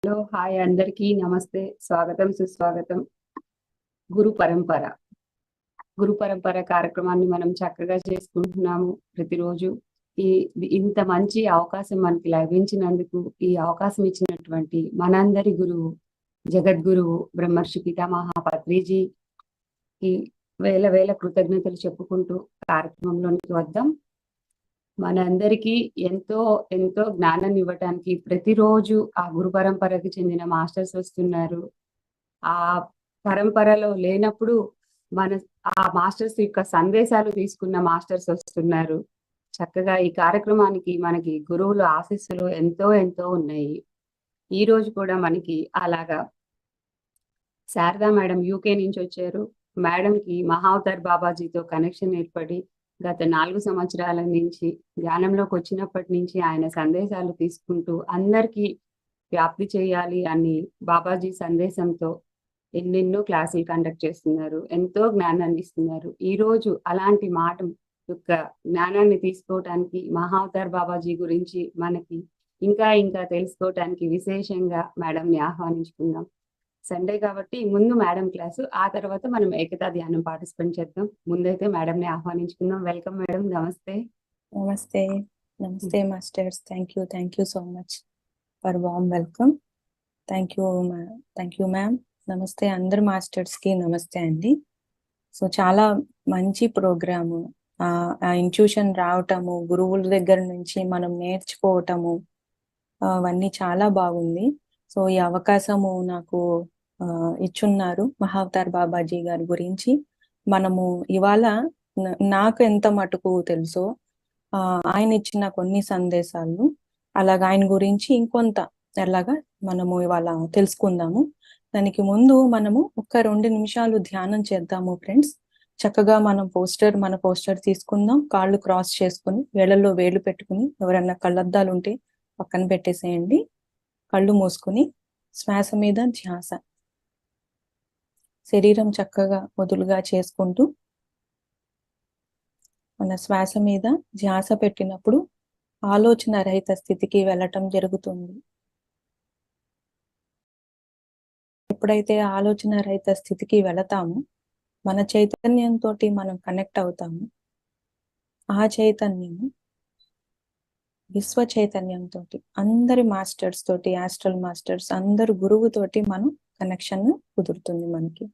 Hello hi అందరికీ నమస్తే స్వాగతం సుస్వాగతం. గురు పరంపర గురు పరంపర కార్యక్రమాన్ని మనం చక్కగా చేసుకుంటున్నాము ప్రతిరోజు. ఈ ఇంత మంచి అవకాశం మనకి లభించినందుకు, ఈ అవకాశం ఇచ్చినటువంటి మనందరి గురువు జగద్గురువు బ్రహ్మర్షి పితామహ పత్రిజీకి వేల వేల కృతజ్ఞతలు చెప్పుకుంటూ కార్యక్రమంలోనికి వద్దాం. మనందరికీ ఎంతో ఎంతో జ్ఞానాన్ని ఇవ్వటానికి ప్రతిరోజు ఆ గురు పరంపరకి చెందిన మాస్టర్స్ వస్తున్నారు. ఆ పరంపరలో లేనప్పుడు మన ఆ మాస్టర్స్ యొక్క సందేశాలు తీసుకున్న మాస్టర్స్ వస్తున్నారు. చక్కగా ఈ కార్యక్రమానికి మనకి గురువుల ఆశీస్సులు ఎంతో ఎంతో ఉన్నాయి. ఈ రోజు కూడా మనకి అలాగా శారదా మేడం యూకే నుంచి వచ్చారు. మేడంకి మహావతార్ బాబాజీతో కనెక్షన్ ఏర్పడి గత 4 సంవత్సరాల నుంచి ధ్యానంలోకి వచ్చినప్పటి నుంచి ఆయన సందేశాలు తీసుకుంటూ అందరికీ వ్యాప్తి చేయాలి అని బాబాజీ సందేశంతో ఎన్నెన్నో క్లాసులు కండక్ట్ చేస్తున్నారు. ఎంతో జ్ఞానాన్ని ఇస్తున్నారు. ఈ రోజు అలాంటి మాట యొక్క జ్ఞానాన్ని తీసుకోవటానికి మహావతార్ బాబాజీ గురించి మనకి ఇంకా ఇంకా తెలుసుకోవటానికి విశేషంగా మేడంని ఆహ్వానించుకుందాం. సండే కాబట్టి ముందు మేడం క్లాసు, ఆ తర్వాత మనం ఏకతా ధ్యానం పార్టిసిపేట్ చేద్దాం. ముందైతే మేడంని ఆహ్వానించుకుందాం. Welcome madam. నమస్తే. నమస్తే. నమస్తే masters. Thank you so much for warm welcome. Thank you ma'am. నమస్తే అందరు మాస్టర్స్ కి నమస్తే అండి. సో చాలా మంచి ప్రోగ్రాము. ఆ ఇంట్యూషన్ రావటము, గురువుల దగ్గర నుంచి మనం నేర్చుకోవటము, అవన్నీ చాలా బాగుంది. సో ఈ అవకాశము నాకు ఇచ్చున్నారు మహావతార్ బాబాజీ గారి గురించి. మనము ఇవాళ నాకు ఎంత మటుకు తెలుసో ఆయన ఇచ్చిన కొన్ని సందేశాలు, అలాగా ఆయన గురించి ఇంకొంత ఎలాగా మనము ఇవాళ తెలుసుకుందాము. దానికి ముందు మనము ఒక 2 నిమిషాలు ధ్యానం చేద్దాము ఫ్రెండ్స్. చక్కగా మన పోస్టర్ తీసుకుందాం. కాళ్ళు క్రాస్ చేసుకుని వేళ్ళల్లో వేలు పెట్టుకుని, ఎవరన్నా కళ్ళద్దాలు ఉంటే పక్కన పెట్టేసేయండి. కళ్ళు మూసుకుని శ్వాస మీద ధ్యాస, శరీరం చక్కగా వదులుగా చేసుకుంటూ మన శ్వాస మీద ధ్యాస పెట్టినప్పుడు ఆలోచన రహిత స్థితికి వెళ్ళటం జరుగుతుంది. ఎప్పుడైతే ఆలోచన రహిత స్థితికి వెళతామో మన చైతన్యంతో మనం కనెక్ట్ అవుతాము. ఆ చైతన్యము విశ్వ చైతన్యంతో, అందరి మాస్టర్స్ తోటి, ఆస్ట్రల్ మాస్టర్స్ అందరు గురువుతోటి మనం కనెక్షన్ కుదురుతుంది మనకి.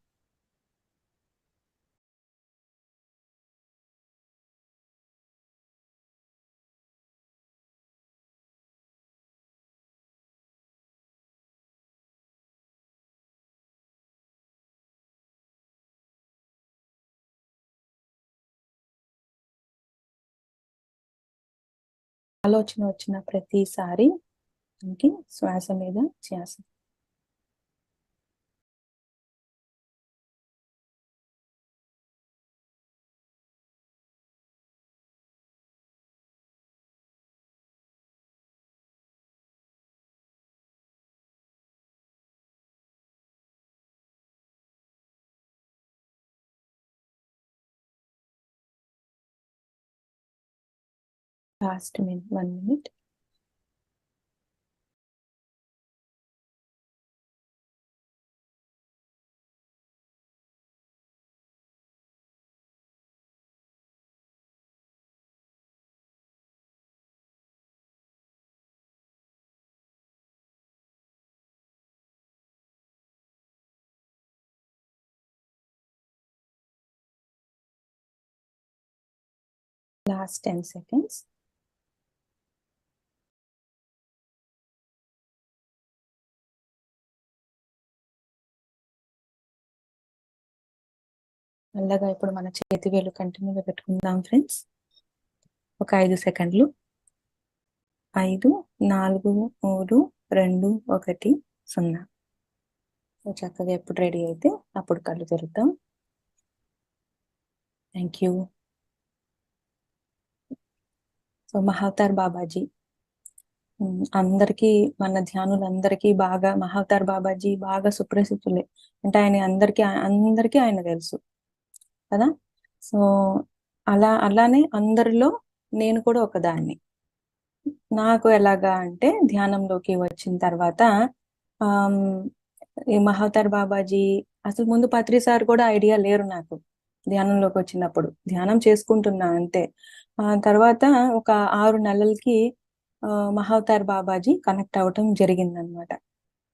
ఆలోచన వచ్చిన ప్రతిసారి మనకి శ్వాస మీద ధ్యాస. Last 1 minute. Last 10 seconds. మెల్లగా ఇప్పుడు మన చేతి వేలు కంటిన్యూగా పెట్టుకుందాం ఫ్రెండ్స్. ఒక 5 సెకండ్లు. 5, 4, 3, 2, 1, 0. సో చక్కగా ఎప్పుడు రెడీ అయితే అప్పుడు కళ్ళు తెరుద్దాం. Thank you. So Mahavatar Babaji అందరికీ, మన ధ్యానులందరికీ బాగా మహావతార్ బాబాజీ బాగా సుప్రసిద్ధులే. అంటే ఆయన అందరికీ ఆయన తెలుసు కదా. సో అలానే అందరిలో నేను కూడా ఒకదాన్ని. నాకు ఎలాగా అంటే ధ్యానంలోకి వచ్చిన తర్వాత ఆమ్, ఈ మహావతార్ బాబాజీ అసలు ముందు పత్రి సార్ కూడా ఐడియా లేరు నాకు ధ్యానంలోకి వచ్చినప్పుడు. ధ్యానం చేసుకుంటున్నా అంతే. తర్వాత ఒక 6 నెలలకి మహావతార్ బాబాజీ కనెక్ట్ అవటం జరిగిందనమాట.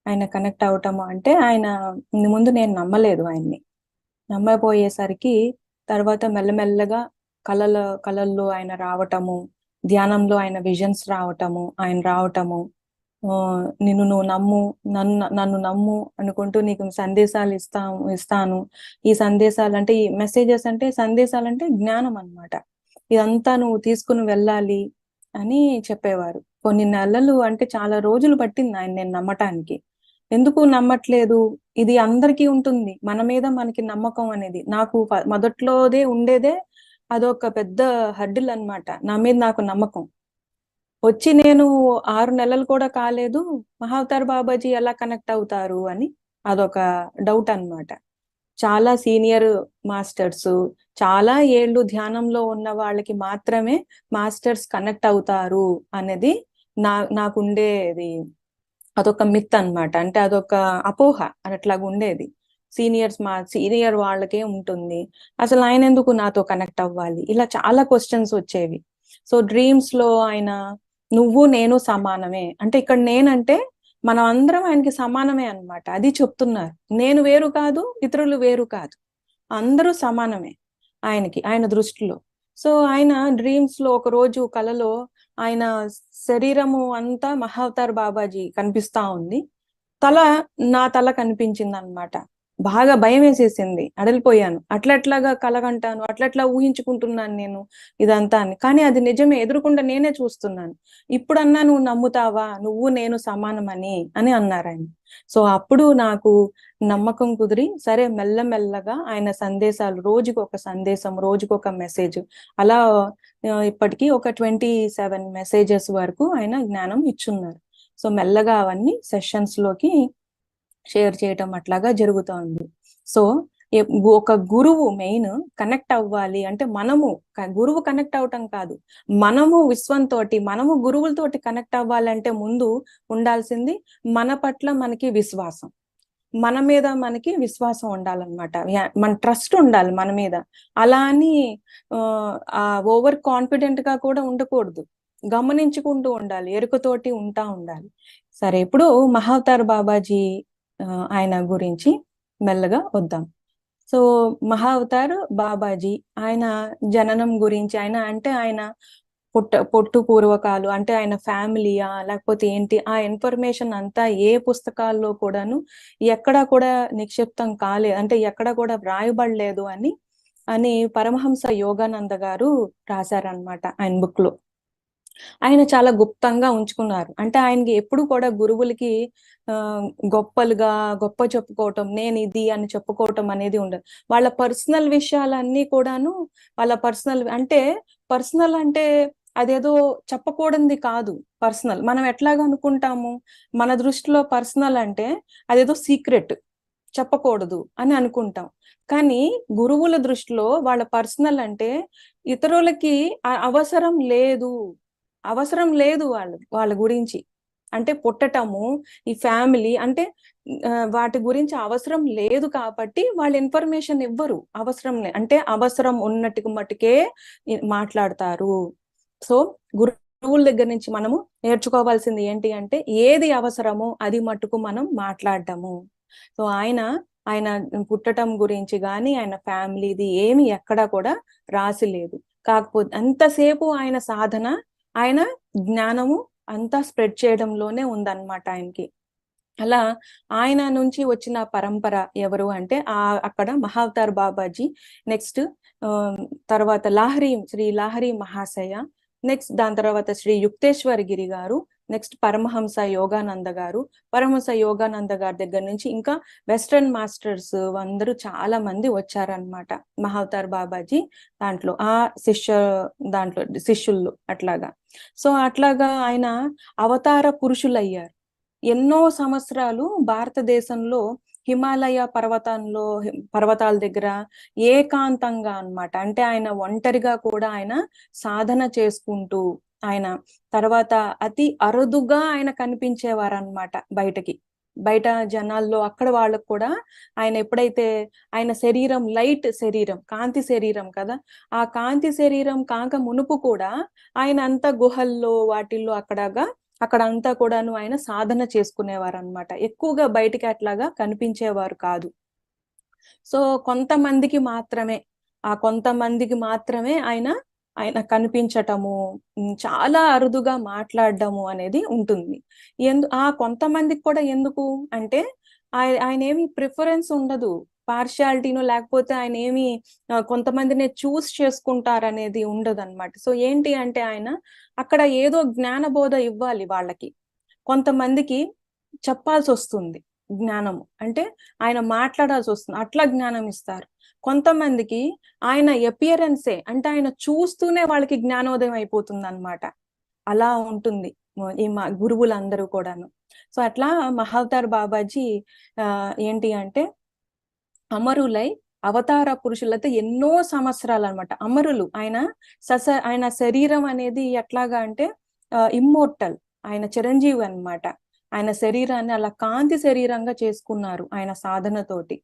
ఆయన కనెక్ట్ అవటము అంటే ఆయన ముందు నేను నమ్మలేదు ఆయన్ని. నమ్మపోయేసరికి తర్వాత మెల్లమెల్లగా కళల్లో ఆయన రావటము, ధ్యానంలో ఆయన విజన్స్ రావటము, ఆయన రావటము, నిన్ను నువ్వు నమ్ము, నన్ను నమ్ము అనుకుంటూ నీకు సందేశాలు ఇస్తాను. ఈ సందేశాలు అంటే ఈ మెసేజెస్ అంటే సందేశాలు అంటే జ్ఞానం అన్నమాట. ఇదంతా నువ్వు తీసుకుని వెళ్ళాలి అని చెప్పేవారు. కొన్ని నెలలు అంటే చాలా రోజులు పట్టింది ఆయన నేను నమ్మటానికి. ఎందుకు నమ్మట్లేదు? ఇది అందరికీ ఉంటుంది, మన మీద మనకి నమ్మకం అనేది. నాకు మొదట్లోదే ఉండేదే అదొక పెద్ద హర్డిల్ అన్నమాట. నా మీద నాకు నమ్మకం. వచ్చి నేను 6 నెలలు కూడా కాలేదు, మహావతార్ బాబాజీ ఎలా కనెక్ట్ అవుతారు అని అదొక డౌట్ అన్నమాట. చాలా సీనియర్ మాస్టర్స్, చాలా ఏళ్ళు ధ్యానంలో ఉన్న వాళ్ళకి మాత్రమే మాస్టర్స్ కనెక్ట్ అవుతారు అనేది నాకుండేది. అదొక మిత్ అన్నమాట. అంటే అదొక అపోహ అట్లాగా ఉండేది. సీనియర్ వాళ్ళకే ఉంటుంది, అసలు ఆయన ఎందుకు నాతో కనెక్ట్ అవ్వాలి, ఇలా చాలా క్వశ్చన్స్ వచ్చేవి. సో డ్రీమ్స్ లో ఆయన నువ్వు నేను సమానమే అంటే, ఇక్కడ నేనంటే మనం అందరం ఆయనకి సమానమే అన్నమాట. అది చెప్తున్నారు. నేను వేరు కాదు, ఇతరులు వేరు కాదు, అందరూ సమానమే ఆయన దృష్టిలో. సో ఆయన డ్రీమ్స్ లో ఒక రోజు కలలో ఆయన శరీరము అంతా మహావతార్ బాబాజీ కనిపిస్తా ఉంది, నా తల కనిపించింది అన్నమాట. బాగా భయం వేసేసింది, అడలిపోయాను. అట్లట్లాగా కలగంటాను, అట్లట్లా ఊహించుకుంటున్నాను నేను ఇదంతా అని. కానీ అది నిజమే, ఎదురుకుండా నేనే చూస్తున్నాను. ఇప్పుడన్నా నువ్వు నమ్ముతావా, నువ్వు నేను సమానమని అని అన్నారు ఆయన. సో అప్పుడు నాకు నమ్మకం కుదిరి, సరే మెల్లమెల్లగా ఆయన సందేశాలు, రోజుకొక సందేశం, రోజుకొక మెసేజ్, అలా ఇప్పటికీ ఒక 27 మెసేజెస్ వరకు ఆయన జ్ఞానం ఇచ్చున్నారు. సో మెల్లగా అవన్నీ సెషన్స్ లోకి షేర్ చేయటం అట్లాగా జరుగుతోంది. సో ఒక గురువు మెయిన్ కనెక్ట్ అవ్వాలి అంటే, గురువు కనెక్ట్ అవటం కాదు, మనము విశ్వంతోటి, మనము గురువులతోటి కనెక్ట్ అవ్వాలంటే ముందు ఉండాల్సింది మన పట్ల మనకి విశ్వాసం, మన మీద మనకి విశ్వాసం ఉండాలన్నమాట. మన ట్రస్ట్ ఉండాలి మన మీద. అలా అని ఓవర్ కాన్ఫిడెంట్ గా కూడా ఉండకూడదు, గమనించుకుంటూ ఉండాలి, ఎరుకతోటి ఉండాలి. సరే, ఇప్పుడు మహావతార్ బాబాజీ ఆయన గురించి మెల్లగా వద్దాం. సో మహావతార్ బాబాజీ ఆయన జననం గురించి, ఆయన పొట్టు పూర్వకాలు అంటే ఆయన ఫ్యామిలీయా లేకపోతే ఏంటి, ఆ ఇన్ఫర్మేషన్ అంతా ఏ పుస్తకాల్లో కూడాను ఎక్కడా కూడా నిక్షిప్తం కాలేదు, అంటే ఎక్కడ కూడా వ్రాయబడలేదు అని పరమహంస యోగానంద గారు రాశారనమాట ఆయన బుక్ లో. ఆయన చాలా గుప్తంగా ఉంచుకున్నారు. అంటే ఆయనకి ఎప్పుడు కూడా గురువులకి గొప్ప చెప్పుకోవటం, నేను ఇది అని చెప్పుకోవటం అనేది ఉండదు. వాళ్ళ పర్సనల్ విషయాలన్నీ కూడాను వాళ్ళ పర్సనల్ అంటే అదేదో చెప్పకూడనిది కాదు. పర్సనల్ మనం ఎట్లాగా అనుకుంటాము, మన దృష్టిలో పర్సనల్ అంటే అదేదో సీక్రెట్, చెప్పకూడదు అని అనుకుంటాం. కానీ గురువుల దృష్టిలో వాళ్ళ పర్సనల్ అంటే ఇతరులకి అవసరం లేదు వాళ్ళ గురించి. అంటే పుట్టటము, ఈ ఫ్యామిలీ అంటే వాటి గురించి అవసరం లేదు కాబట్టి వాళ్ళు ఇన్ఫర్మేషన్ ఇవ్వరు. అంటే అవసరం ఉన్నట్టుకు మట్టుకే మాట్లాడతారు. సో గురువుల దగ్గర నుంచి మనము నేర్చుకోవాల్సింది ఏంటి అంటే, ఏది అవసరమో అది మట్టుకు మనం మాట్లాడటము. సో ఆయన పుట్టటం గురించి కానీ ఆయన ఫ్యామిలీది ఏమి ఎక్కడా కూడా రాసి లేదు. కాకపోతే అంతసేపు ఆయన సాధన, ఆయన జ్ఞానము అంతా స్ప్రెడ్ చేయడంలోనే ఉందన్నమాట ఆయనకి. అలా ఆయన నుంచి వచ్చిన పరంపర ఎవరు అంటే అక్కడ మహావతార్ బాబాజీ, నెక్స్ట్ తర్వాత శ్రీ లాహరి మహాశయ, నెక్స్ట్ దాని తర్వాత శ్రీ యుక్తేశ్వర గిరి గారు, నెక్స్ట్ పరమహంస యోగానంద గారు. పరమహంస యోగానంద గారి దగ్గర నుంచి ఇంకా వెస్టర్న్ మాస్టర్స్ అందరూ చాలా మంది వచ్చారనమాట మహావతార్ బాబాజీ దాంట్లో, శిష్యులు అట్లాగా. సో అట్లాగా ఆయన అవతార పురుషులయ్యారు. ఎన్నో సంవత్సరాలు భారతదేశంలో హిమాలయ పర్వతాల దగ్గర ఏకాంతంగా అన్నమాట. అంటే ఆయన ఒంటరిగా కూడా ఆయన సాధన చేసుకుంటూ, ఆయన తర్వాత అతి అరుదుగా ఆయన కనిపించేవారు అన్నమాట బయటకి. బయట జనాల్లో అక్కడ వాళ్ళకు కూడా ఆయన ఎప్పుడైతే ఆయన శరీరం లైట్ శరీరం, కాంతి శరీరం కదా, ఆ కాంతి శరీరం కాక మునుపు కూడా ఆయన అంతా గుహల్లో వాటిల్లో అక్కడ అంతా కూడాను ఆయన సాధన చేసుకునేవారు అనమాట. ఎక్కువగా బయటికి అట్లాగా కనిపించేవారు కాదు. సో కొంతమందికి మాత్రమే ఆయన ఆయన కనిపించటము, చాలా అరుదుగా మాట్లాడడము అనేది ఉంటుంది. ఆ కొంతమందికి కూడా ఎందుకు అంటే ఆయన ఏమి ప్రిఫరెన్స్ ఉండదు, పార్షియాలిటీనో లేకపోతే ఆయన ఏమి కొంతమందిని చూస్ చేసుకుంటారనేది ఉండదు అనమాట. సో ఏంటి అంటే ఆయన అక్కడ ఏదో జ్ఞానబోధ ఇవ్వాలి వాళ్ళకి, కొంతమందికి చెప్పాల్సి వస్తుంది జ్ఞానము, అంటే ఆయన మాట్లాడాల్సి వస్తుంది, అట్లా జ్ఞానం ఇస్తారు. కొంతమందికి ఆయన ఎపియరెన్సే, అంటే ఆయన చూస్తూనే వాళ్ళకి జ్ఞానోదయం అయిపోతుంది అనమాట. అలా ఉంటుంది ఈ గురువులందరూ కూడాను. సో అట్లా మహావతార్ బాబాజీ ఏంటి అంటే అమరులై అవతార పురుషులతో ఎన్నో సంవత్సరాలు అనమాట అమరులు. ఆయన శరీరం అనేది ఎట్లాగా అంటే ఇమ్మోర్టల్, ఆయన చిరంజీవి అన్నమాట. ఆయన శరీరాన్ని అలా కాంతి శరీరంగా చేసుకున్నారు ఆయన సాధనతోటి.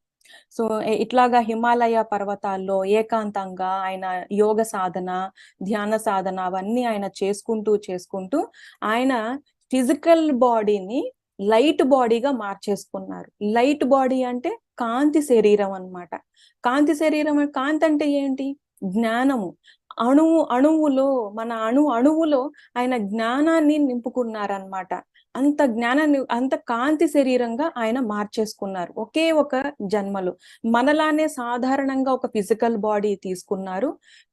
సో ఇట్లాగా హిమాలయ పర్వతాల్లో ఏకాంతంగా ఆయన యోగ సాధన, ధ్యాన సాధన అవన్నీ ఆయన చేసుకుంటూ ఆయన ఫిజికల్ బాడీని లైట్ బాడీగా మార్చేసుకున్నారు. లైట్ బాడీ అంటే కాంతి శరీరం అన్నమాట. కాంతి శరీరం, కాంతి అంటే ఏంటి? జ్ఞానము. అణువులో మన అణువులో ఆయన జ్ఞానాన్ని నింపుకున్నారనమాట. అంత జ్ఞానాన్ని, అంత కాంతి శరీరంగా ఆయన మార్చేసుకున్నారు ఒకే ఒక జన్మలో. మనలానే సాధారణంగా ఒక ఫిజికల్ బాడీ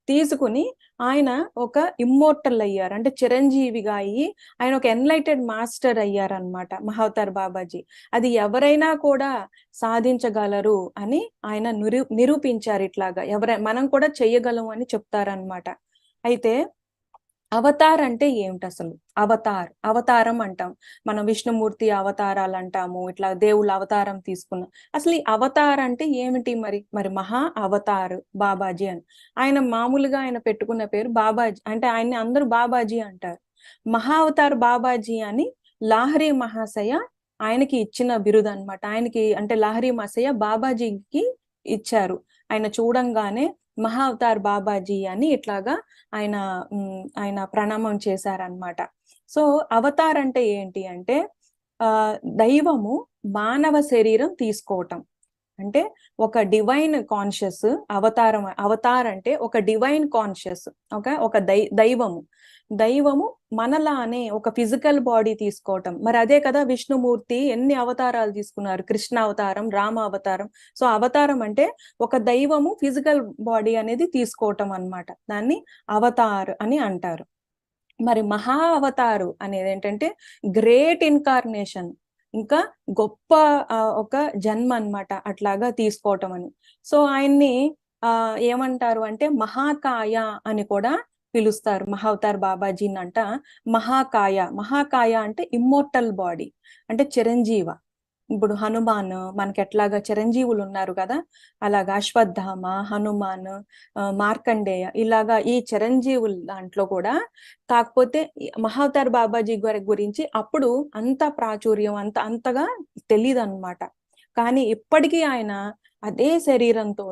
తీసుకుని ఆయన ఒక ఇమ్మోర్టల్ అయ్యారు, అంటే చిరంజీవిగా అయ్యి ఆయన ఒక ఎన్లైటెడ్ మాస్టర్ అయ్యారనమాట మహావతార్ బాబాజీ. అది ఎవరైనా కూడా సాధించగలరు అని ఆయన నిరూపించారు. ఇట్లాగా మనం కూడా చెయ్యగలం అని చెప్తారనమాట. అయితే అవతార్ అంటే ఏమిటి అసలు? అవతారం అంటాం మనం, విష్ణుమూర్తి అవతారాలు అంటాము, ఇట్లా దేవుళ్ళ అవతారం తీసుకున్నాం. అసలు ఈ అవతార్ అంటే ఏమిటి? మరి మహా అవతార్ బాబాజీ అని ఆయన మామూలుగా ఆయన పెట్టుకున్న పేరు బాబాజీ, అంటే ఆయన్ని అందరూ బాబాజీ అంటారు. మహా అవతార్ బాబాజీ అని లాహరి మహాశయ ఆయనకి ఇచ్చిన బిరుదు అనమాట. ఆయనకి అంటే లాహరి మహాశయ బాబాజీకి ఇచ్చారు. ఆయన చూడంగానే మహా అవతార్ బాబాజీ అని ఇట్లాగా ఆయన ప్రణామం చేశారనమాట. సో అవతార్ అంటే ఏంటి అంటే దైవము మానవ శరీరం తీసుకోవటం, అంటే ఒక డివైన్ కాన్షియస్. అవతార్ అంటే ఒక డివైన్ కాన్షియస్, ఒక దైవము మనలానే ఒక ఫిజికల్ బాడీ తీసుకోవటం. మరి అదే కదా విష్ణుమూర్తి ఎన్ని అవతారాలు తీసుకున్నారు, కృష్ణ అవతారం, రామ అవతారం. సో అవతారం అంటే ఒక దైవము ఫిజికల్ బాడీ అనేది తీసుకోవటం అన్నమాట. దాన్ని అవతార్ అని అంటారు. మరి మహా అవతారు అనేది ఏంటంటే గ్రేట్ ఇన్కార్నేషన్, ఇంకా గొప్ప ఒక జన్మ అన్నమాట, అట్లాగా తీసుకోవటం అని. సో ఆయన్ని ఏమంటారు అంటే మహాకాయ అని కూడా పిలుస్తారు. మహావతార్ బాబాజీని అంట మహాకాయ అంటే ఇమ్మోర్టల్ బాడీ, అంటే చిరంజీవ. ఇప్పుడు హనుమాన్ మనకి ఎట్లాగా చిరంజీవులు ఉన్నారు కదా, అలాగా అశ్వత్థామ, హనుమాన్, మార్కండేయ, ఇలాగా ఈ చిరంజీవుల దాంట్లో కూడా. కాకపోతే మహావతార్ బాబాజీ గారి గురించి అప్పుడు అంత ప్రాచుర్యం అంతగా తెలియదు అనమాట. కానీ ఇప్పటికీ ఆయన అదే శరీరంతో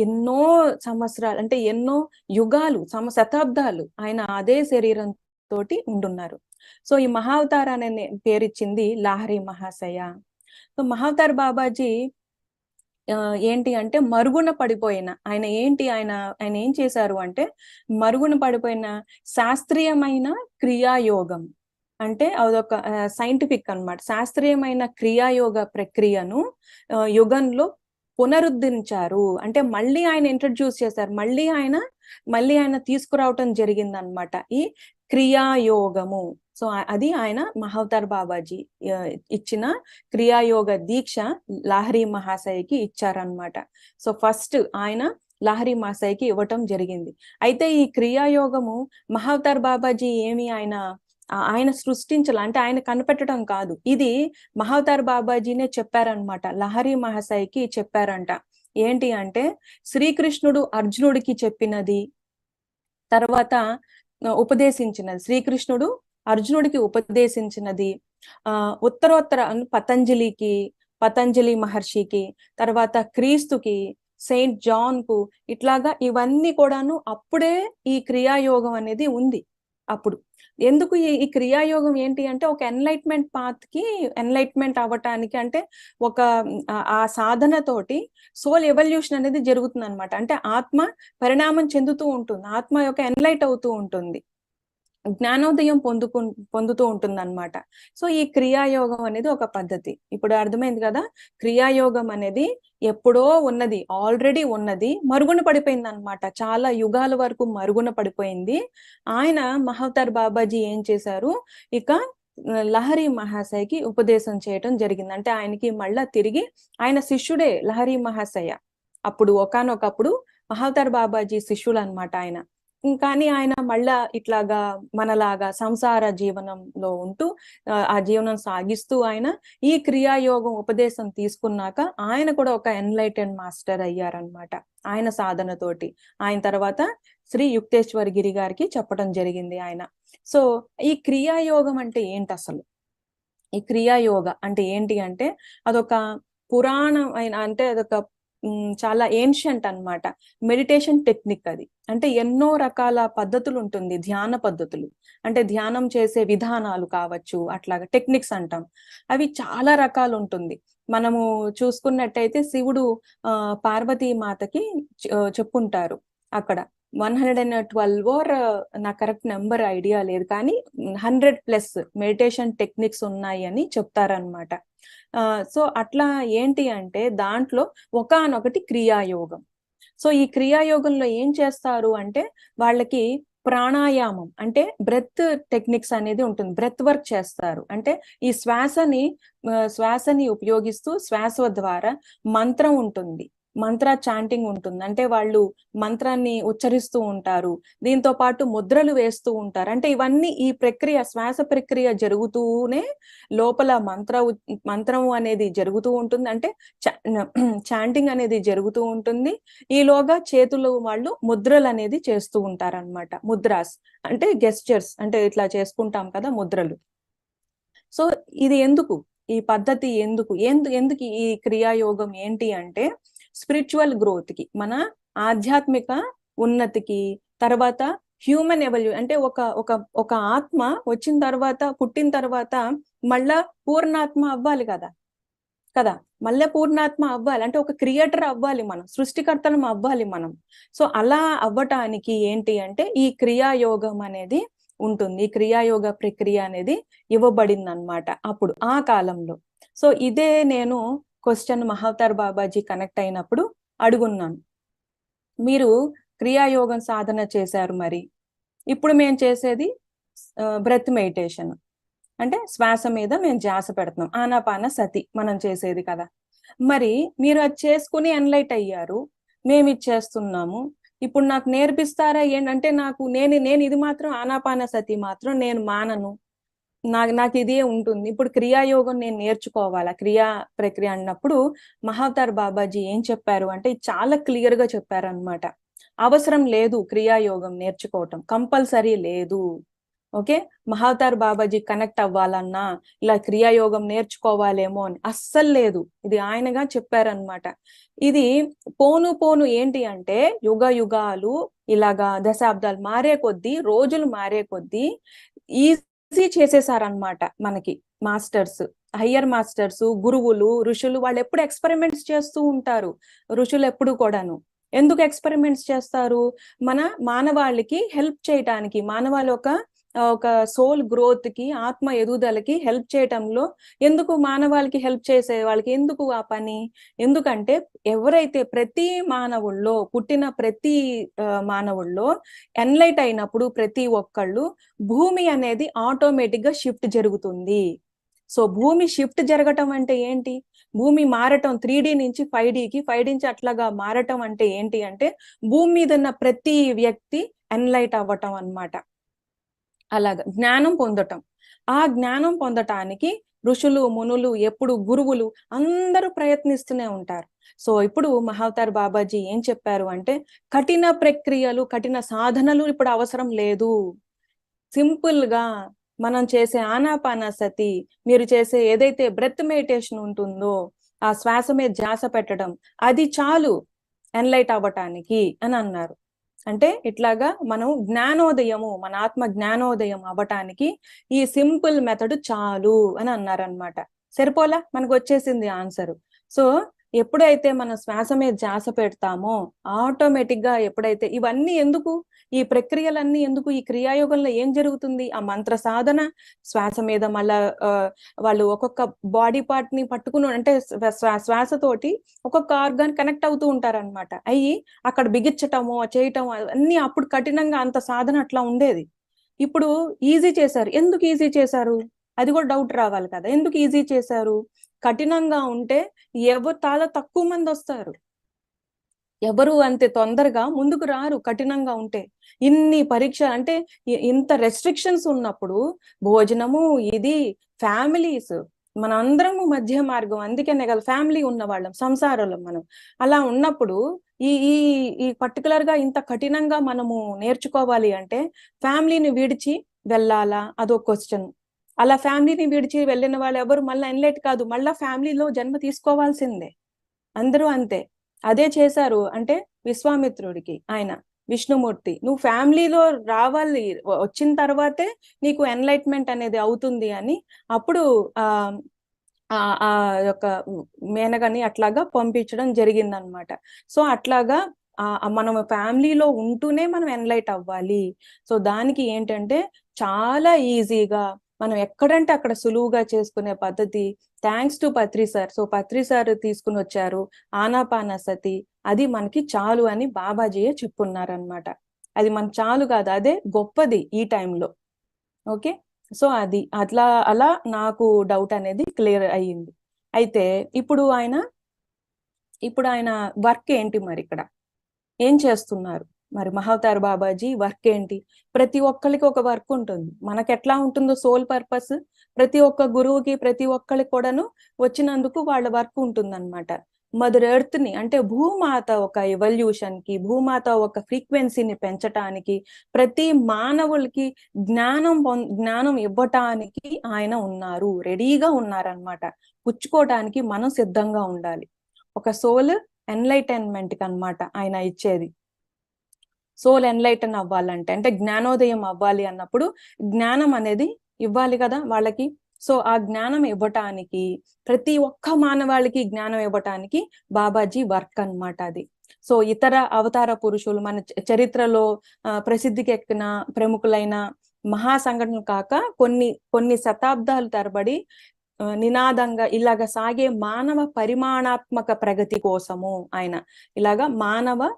ఎన్నో సంవత్సరాలు, అంటే ఎన్నో యుగాలు, శతాబ్దాలు ఆయన అదే శరీరంతో ఉండున్నారు. సో ఈ మహావతార్ అనే పేరిచ్చింది లాహరి మహాశయ. సో మహావతార్ బాబాజీ ఏంటి అంటే మరుగున పడిపోయిన ఆయన ఏం చేశారు అంటే మరుగున పడిపోయిన శాస్త్రీయమైన క్రియాయోగం, అంటే అదొక సైంటిఫిక్ అన్నమాట. శాస్త్రీయమైన క్రియాయోగ ప్రక్రియను యుగంలో పునరుద్ధరించారు, అంటే మళ్ళీ ఆయన ఇంట్రడ్యూస్ చేశారు, మళ్ళీ ఆయన తీసుకురావటం జరిగిందనమాట ఈ క్రియాయోగము. సో అది ఆయన మహావతార్ బాబాజీ ఇచ్చిన క్రియాయోగ దీక్ష లాహరి మహాశయకి ఇచ్చారనమాట. సో ఫస్ట్ ఆయన లాహరి మహాశయకి ఇవ్వటం జరిగింది. అయితే ఈ క్రియాయోగము మహావతార్ బాబాజీ ఏమి ఆయన సృష్టించాల, అంటే ఆయన కనిపెట్టడం కాదు, ఇది మహావతార్ బాబాజీనే చెప్పారనమాట. లహరి మహాశయకి చెప్పారంట. ఏంటి అంటే శ్రీకృష్ణుడు అర్జునుడికి చెప్పినది, తర్వాత ఉపదేశించినది, శ్రీకృష్ణుడు అర్జునుడికి ఉపదేశించినది, ఉత్తరోత్తర పతంజలి మహర్షికి, తర్వాత క్రీస్తుకి, సెయింట్ జాన్ కు, ఇట్లాగా ఇవన్నీ కూడాను అప్పుడే ఈ క్రియాయోగం అనేది ఉంది అప్పుడు. ఎందుకు ఈ క్రియాయోగం ఏంటి అంటే ఒక ఎన్లైట్మెంట్ పాత్ కి ఎన్లైట్మెంట్ అవ్వటానికి, అంటే ఒక ఆ సాధనతోటి సోల్ ఎవల్యూషన్ అనేది జరుగుతుంది అనమాట. అంటే ఆత్మ పరిణామం చెందుతూ ఉంటుంది, ఆత్మ యొక్క ఎన్లైట్ అవుతూ ఉంటుంది, జ్ఞానోదయం పొందుతూ ఉంటుంది అనమాట. సో ఈ క్రియాయోగం అనేది ఒక పద్ధతి. ఇప్పుడు అర్థమైంది కదా, క్రియాయోగం అనేది ఎప్పుడో ఉన్నది, ఆల్రెడీ ఉన్నది, మరుగున పడిపోయింది అనమాట. చాలా యుగాల వరకు మరుగున పడిపోయింది. ఆయన మహావతార్ బాబాజీ ఏం చేశారు, ఇక లహరి మహాశయకి ఉపదేశం చేయటం జరిగింది. అంటే ఆయనకి మళ్ళా తిరిగి ఆయన శిష్యుడే లహరి మహాశయ. అప్పుడు ఒకానొకప్పుడు మహావతార్ బాబాజీ శిష్యులు అనమాట ఆయన. కానీ ఆయన మళ్ళా ఇట్లాగా మనలాగా సంసార జీవనంలో ఉంటూ ఆ జీవనం సాగిస్తూ ఆయన ఈ క్రియాయోగం ఉపదేశం తీసుకున్నాక ఆయన కూడా ఒక ఎన్లైటెడ్ మాస్టర్ అయ్యారనమాట ఆయన సాధనతోటి. ఆయన తర్వాత శ్రీ యుక్తేశ్వర్ గిరి గారికి చెప్పడం జరిగింది ఆయన. సో ఈ క్రియాయోగం అంటే ఏంటి అసలు? ఈ క్రియాయోగ అంటే ఏంటి అంటే అదొక పురాణం అయిన, అంటే అదొక చాలా ఏన్షియంట్ అన్నమాట మెడిటేషన్ టెక్నిక్. అది అంటే ఎన్నో రకాల పద్ధతులు ఉంటుంది, ధ్యాన పద్ధతులు, అంటే ధ్యానం చేసే విధానాలు కావచ్చు, అట్లాగా టెక్నిక్స్ అంటాం. అవి చాలా రకాలు ఉంటుంది. మనము చూసుకున్నట్టయితే శివుడు పార్వతీ మాతకి చెప్పుంటారు అక్కడ 112 or నాకు కరెక్ట్ నెంబర్ ఐడియా లేదు, కానీ 100+ మెడిటేషన్ టెక్నిక్స్ ఉన్నాయి అని చెప్తారనమాట. సో అట్లా ఏంటి అంటే దాంట్లో ఒకానొకటి క్రియాయోగం. సో ఈ క్రియాయోగంలో ఏం చేస్తారు అంటే వాళ్ళకి ప్రాణాయామం అంటే బ్రెత్ టెక్నిక్స్ అనేది ఉంటుంది, బ్రెత్ వర్క్ చేస్తారు. అంటే ఈ శ్వాసని ఉపయోగిస్తూ శ్వాస ద్వారా మంత్రం ఉంటుంది, మంత్ర చాంటింగ్ ఉంటుంది. అంటే వాళ్ళు మంత్రాన్ని ఉచ్చరిస్తూ ఉంటారు, దీంతో పాటు ముద్రలు వేస్తూ ఉంటారు. అంటే ఇవన్నీ ఈ ప్రక్రియ, శ్వాస ప్రక్రియ జరుగుతూనే లోపల మంత్రం అనేది జరుగుతూ ఉంటుంది, అంటే చాంటింగ్ అనేది జరుగుతూ ఉంటుంది. ఈలోగా చేతులు వాళ్ళు ముద్రలు అనేది చేస్తూ ఉంటారన్నమాట. ముద్రాస్ అంటే గెస్చర్స్, అంటే ఇట్లా చేసుకుంటాం కదా ముద్రలు. సో ఇది ఎందుకు, ఈ పద్ధతి ఎందుకు ఈ క్రియాయోగం ఏంటి అంటే స్పిరిచువల్ గ్రోత్ కి, మన ఆధ్యాత్మిక ఉన్నతికి, తర్వాత హ్యూమన్ అంటే ఒక ఆత్మ వచ్చిన తర్వాత, పుట్టిన తర్వాత మళ్ళా పూర్ణాత్మ అవ్వాలి కదా, మళ్ళీ పూర్ణాత్మ అవ్వాలి అంటే ఒక క్రియేటర్ అవ్వాలి, మనం సృష్టికర్తలం అవ్వాలి మనం. సో అలా అవ్వటానికి ఏంటి అంటే ఈ క్రియాయోగం అనేది ఉంటుంది, ఈ క్రియాయోగ ప్రక్రియ అనేది ఇవ్వబడింది అనమాట అప్పుడు ఆ కాలంలో. సో ఇదే నేను క్వశ్చన్ మహావతార్ బాబాజీ కనెక్ట్ అయినప్పుడు అడుగున్నాను, మీరు క్రియాయోగం సాధన చేశారు, మరి ఇప్పుడు మేము చేసేది బ్రెత్ మెడిటేషన్, అంటే శ్వాస మీద మేము ధ్యాస పెడుతున్నాం, ఆనాపాన సతి మనం చేసేది కదా, మరి మీరు అది చేసుకుని ఎన్లైట్ అయ్యారు, మేము ఇది చేస్తున్నాము, ఇప్పుడు నాకు నేర్పిస్తారా ఏంటంటే నేను ఇది మాత్రం ఆనాపాన సతి మాత్రం నేను మానను, నాకు ఇదే ఉంటుంది, ఇప్పుడు క్రియాయోగం నేను నేర్చుకోవాలా, క్రియా ప్రక్రియ అన్నప్పుడు మహావతార్ బాబాజీ ఏం చెప్పారు అంటే చాలా క్లియర్ గా చెప్పారనమాట. అవసరం లేదు క్రియాయోగం నేర్చుకోవటం, కంపల్సరీ లేదు. ఓకే, మహావతార్ బాబాజీ కనెక్ట్ అవ్వాలన్నా ఇలా క్రియాయోగం నేర్చుకోవాలేమో అని అస్సలు లేదు, ఇది ఆయనగా చెప్పారనమాట. ఇది పోను ఏంటి అంటే యుగాలు ఇలాగా దశాబ్దాలు మారే కొద్దీ, రోజులు మారే కొద్దీ ఈజీ చేసేసారనమాట మనకి మాస్టర్స్, హయ్యర్ మాస్టర్స్, గురువులు, ఋషులు. వాళ్ళు ఎప్పుడు ఎక్స్పెరిమెంట్స్ చేస్తూ ఉంటారు, ఋషులు ఎప్పుడు కూడాను. ఎందుకు ఎక్స్పెరిమెంట్స్ చేస్తారు? మన మానవాళికి హెల్ప్ చేయటానికి, మానవాళి ఒక సోల్ గ్రోత్ కి, ఆత్మ ఎదుగుదలకి హెల్ప్ చేయటంలో. ఎందుకు మానవాళికి హెల్ప్ చేసే వాళ్ళకి ఎందుకు ఆ పని? ఎందుకంటే ఎవరైతే పుట్టిన ప్రతి మానవుల్లో ఎన్లైట్ అయినప్పుడు ప్రతి ఒక్కళ్ళు భూమి అనేది ఆటోమేటిక్ గా షిఫ్ట్ జరుగుతుంది. సో భూమి షిఫ్ట్ జరగటం అంటే ఏంటి? భూమి మారటం 3D నుంచి 5Dకి, 5D నుంచి అట్లాగా మారటం అంటే ఏంటి అంటే భూమి మీద ఉన్న ప్రతి వ్యక్తి ఎన్లైట్ అవ్వటం అన్నమాట. అలాగా జ్ఞానం పొందటం. ఆ జ్ఞానం పొందటానికి ఋషులు, మునులు, ఎప్పుడు గురువులు అందరూ ప్రయత్నిస్తూనే ఉంటారు. సో ఇప్పుడు మహావతార్ బాబాజీ ఏం చెప్పారు అంటే కఠిన ప్రక్రియలు, కఠిన సాధనలు ఇప్పుడు అవసరం లేదు. సింపుల్ గా మనం చేసే ఆనాపానసతి, మీరు చేసే ఏదైతే బ్రెత్ మెడిటేషన్ ఉంటుందో, ఆ శ్వాస మీద ధ్యాస పెట్టడం, అది చాలు ఎన్లైట్ అవ్వటానికి అని అన్నారు. అంటే ఇట్లాగా మనం జ్ఞానోదయము, మన ఆత్మ జ్ఞానోదయం అవ్వటానికి ఈ సింపుల్ మెథడ్ చాలు అని అన్నారనమాట. సరిపోలా, మనకు వచ్చేసింది ఆన్సర్. సో ఎప్పుడైతే మనం శ్వాస మీద ధ్యాస పెడతామో ఆటోమేటిక్ గా, ఎప్పుడైతే ఇవన్నీ ఎందుకు, ఈ ప్రక్రియలన్నీ ఎందుకు, ఈ క్రియాయోగంలో ఏం జరుగుతుంది, ఆ మంత్ర సాధన, శ్వాస మీద మళ్ళా వాళ్ళు ఒక్కొక్క బాడీ పార్ట్ ని పట్టుకుని, అంటే శ్వాసతోటి ఒక్కొక్క ఆర్గాన్ కనెక్ట్ అవుతూ ఉంటారన్నమాట. అయ్యి అక్కడ బిగించటము చేయటము అన్ని అప్పుడు కఠినంగా అంత సాధన అట్లా ఉండేది. ఇప్పుడు ఈజీ చేశారు. ఎందుకు ఈజీ చేశారు, అది కూడా డౌట్ రావాలి కదా. ఎందుకు ఈజీ చేశారు? కఠినంగా ఉంటే ఎవరు చాలా తక్కువ మంది వస్తారు, ఎవరు అంతే తొందరగా ముందుకు రారు. కఠినంగా ఉంటే ఇన్ని పరీక్ష అంటే ఇంత రెస్ట్రిక్షన్స్ ఉన్నప్పుడు, భోజనము ఇది, ఫ్యామిలీస్, మనందరము మధ్య మార్గం, అందుకనే కదా ఫ్యామిలీ ఉన్న వాళ్ళం, సంసారంలో మనం. అలా ఉన్నప్పుడు ఈ ఈ ఈ పర్టికులర్ గా ఇంత కఠినంగా మనము నేర్చుకోవాలి అంటే ఫ్యామిలీని విడిచి వెళ్ళాలా, అదొక క్వశ్చన్. అలా ఫ్యామిలీని విడిచి వెళ్ళిన వాళ్ళు ఎవరు మళ్ళీ ఎన్లైట్ కాదు, మళ్ళా ఫ్యామిలీలో జన్మ తీసుకోవాల్సిందే. అందరూ అంతే. అదే చేశారు. అంటే విశ్వామిత్రుడికి ఆయన విష్ణుమూర్తి, నువ్వు ఫ్యామిలీలో రావాలి, వచ్చిన తర్వాతే నీకు ఎన్లైట్మెంట్ అనేది అవుతుంది అని అప్పుడు ఆ ఆ యొక్క మేనగని అట్లాగా పంపించడం జరిగిందనమాట. సో అట్లాగా మనం ఫ్యామిలీలో ఉంటూనే మనం ఎన్లైట్ అవ్వాలి. సో దానికి ఏంటంటే చాలా ఈజీగా మనం ఎక్కడంటే అక్కడ సులువుగా చేసుకునే పద్ధతి. Thanks to Patri sir. So Patri sir తీసుకుని వచ్చారు ఆనాపానసతి, అది మనకి చాలు అని బాబాజీయే చెప్పున్నారనమాట. అది మనకు చాలు కాదు, అదే గొప్పది ఈ టైంలో. ఓకే, సో అది అట్లా అలా నాకు డౌట్ అనేది క్లియర్ అయ్యింది. అయితే ఇప్పుడు ఆయన వర్క్ ఏంటి, మరి ఇక్కడ ఏం చేస్తున్నారు, మరి మహావతార్ బాబాజీ వర్క్ ఏంటి? ప్రతి ఒక్కరికి ఒక వర్క్ ఉంటుంది. మనకి ఎట్లా ఉంటుందో సోల్ పర్పస్, ప్రతి ఒక్క గురువుకి ప్రతి ఒక్కరికి కూడాను వచ్చినందుకు వాళ్ళ వర్క్ ఉంటుందన్నమాట. మదర్ ఎర్త్ ని, అంటే భూమాత ఒక ఎవల్యూషన్ కి, భూమాత ఒక ఫ్రీక్వెన్సీని పెంచటానికి, ప్రతి మానవులకి జ్ఞానం ఇవ్వటానికి ఆయన ఉన్నారు, రెడీగా ఉన్నారనమాట. పుచ్చుకోవటానికి మనం సిద్ధంగా ఉండాలి. ఒక సోల్ ఎన్లైటైన్మెంట్ కి అన్నమాట ఆయన ఇచ్చేది. సోల్ ఎన్లైటన్ అవ్వాలంటే, అంటే జ్ఞానోదయం అవ్వాలి అన్నప్పుడు జ్ఞానం అనేది ఇవ్వాలి కదా వాళ్ళకి. సో ఆ జ్ఞానం ఇవ్వటానికి, ప్రతి ఒక్క మానవాళికి జ్ఞానం ఇవ్వటానికి బాబాజీ వర్క్ అన్నమాట అది. సో ఇతర అవతార పురుషులు మన చరిత్రలో ప్రసిద్ధికి ఎక్కిన ప్రముఖులైన మహా సంఘటనలు కాక కొన్ని శతాబ్దాల తరబడి నినాదంగా ఇలాగ సాగే మానవ పరిమాణాత్మక ప్రగతి కోసము ఆయన ఇలాగా మానవ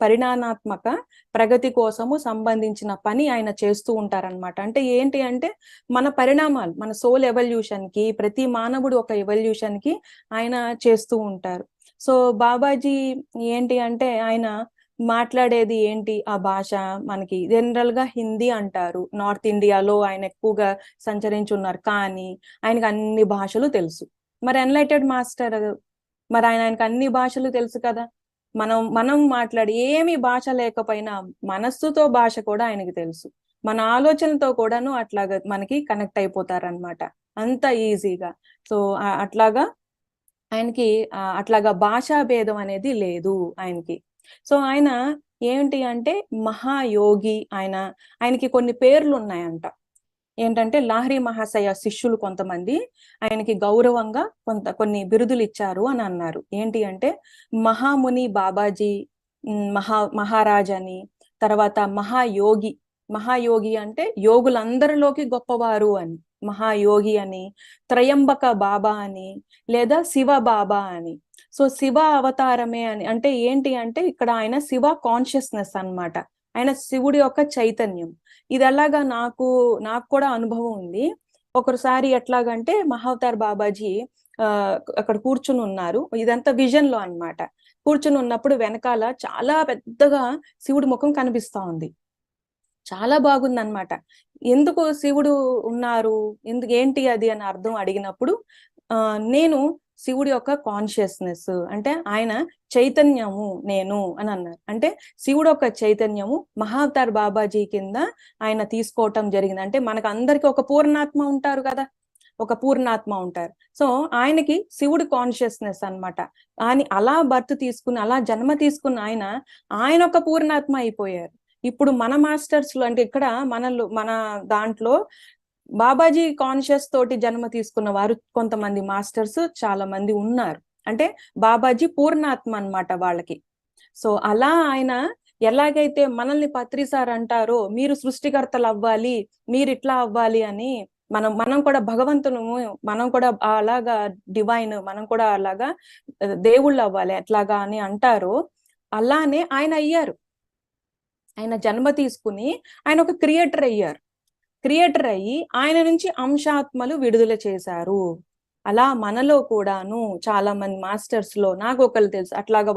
పరిణామాత్మక ప్రగతి కోసము సంబంధించిన పని ఆయన చేస్తూ ఉంటారనమాట. అంటే ఏంటి అంటే మన పరిణామాలు, మన సోల్ ఎవల్యూషన్ కి, ప్రతి మానవుడు ఒక ఎవల్యూషన్ కి ఆయన చేస్తూ ఉంటారు. సో బాబాజీ ఏంటి అంటే ఆయన మాట్లాడేది ఏంటి, ఆ భాష మనకి జనరల్ గా హిందీ అంటారు. నార్త్ ఇండియాలో ఆయన ఎక్కువగా సంచరించున్నారు, కానీ ఆయనకు అన్ని భాషలు తెలుసు. మరి ఎన్లైటెడ్ మాస్టర్, మరి ఆయనకు అన్ని భాషలు తెలుసు కదా. మనం మాట్లాడి ఏమి భాష లేకపోయినా మనస్సుతో భాష కూడా ఆయనకి తెలుసు. మన ఆలోచనతో కూడాను అట్లాగా మనకి కనెక్ట్ అయిపోతారనమాట, అంత ఈజీగా. సో అట్లాగా ఆయనకి అట్లాగా భాషా భేదం అనేది లేదు ఆయనకి. సో ఆయన ఏంటి అంటే మహాయోగి. ఆయనకి కొన్ని పేర్లు ఉన్నాయంట. ఏంటంటే లాహిరి మహాశయ శిష్యులు కొంతమంది ఆయనకి గౌరవంగా కొన్ని బిరుదులు ఇచ్చారు అని అన్నారు. ఏంటి అంటే మహాముని బాబాజీ, మహారాజ్ అని, తర్వాత మహాయోగి అంటే యోగులందరిలోకి గొప్పవారు అని మహాయోగి అని, త్రయంబక బాబా అని, లేదా శివ బాబా అని. సో శివ అవతారమే అని అంటే ఏంటి అంటే ఇక్కడ ఆయన శివ కాన్షియస్నెస్ అన్నమాట. ఆయన శివుడి యొక్క చైతన్యం. ఇది అలాగా నాకు కూడా అనుభవం ఉంది. ఒకసారి ఎట్లాగంటే మహావతార్ బాబాజీ అక్కడ కూర్చుని ఉన్నారు. ఇదంతా విజన్ లో అన్నమాట. కూర్చుని ఉన్నప్పుడు వెనకాల చాలా పెద్దగా శివుడి ముఖం కనిపిస్తా ఉంది. చాలా బాగుంది అన్నమాట. ఎందుకు శివుడు ఉన్నారు, ఏంటి అది అని అర్థం అడిగినప్పుడు నేను శివుడి యొక్క కాన్షియస్నెస్, అంటే ఆయన చైతన్యము నేను అని అన్నారు. అంటే శివుడు ఒక చైతన్యము మహావతార్ బాబాజీ కింద ఆయన తీసుకోవటం జరిగింది. అంటే మనకు అందరికి ఒక పూర్ణాత్మ ఉంటారు కదా, ఒక పూర్ణాత్మ ఉంటారు. సో ఆయనకి శివుడి కాన్షియస్నెస్ అన్నమాట. అని అలా బర్త్ తీసుకుని అలా జన్మ తీసుకున్న ఆయన ఒక పూర్ణాత్మ అయిపోయారు. ఇప్పుడు మన మాస్టర్స్ లో అంటే ఇక్కడ మన దాంట్లో బాబాజీ కాన్షియస్ తోటి జన్మ తీసుకున్న వారు కొంతమంది మాస్టర్స్ చాలా మంది ఉన్నారు. అంటే బాబాజీ పూర్ణాత్మ అన్నమాట వాళ్ళకి. సో అలా ఆయన ఎలాగైతే మనల్ని పత్రిసార్ అంటారో మీరు సృష్టికర్తలు అవ్వాలి, మీరు ఇట్లా అవ్వాలి అని, మనం కూడా భగవంతును, మనం కూడా అలాగా డివైన్, మనం కూడా అలాగా దేవుళ్ళు అవ్వాలి ఎట్లాగా అని అంటారో, అలానే ఆయన అయ్యారు. ఆయన జన్మ తీసుకుని ఆయన ఒక క్రియేటర్ అయ్యారు. క్రియేటర్ అయ్యి ఆయన నుంచి అంశాత్మలు విడుదల చేశారు. అలా మనలో కూడాను చాలా మంది మాస్టర్స్ లో నాకు ఒకళ్ళు తెలుసు అట్లాగా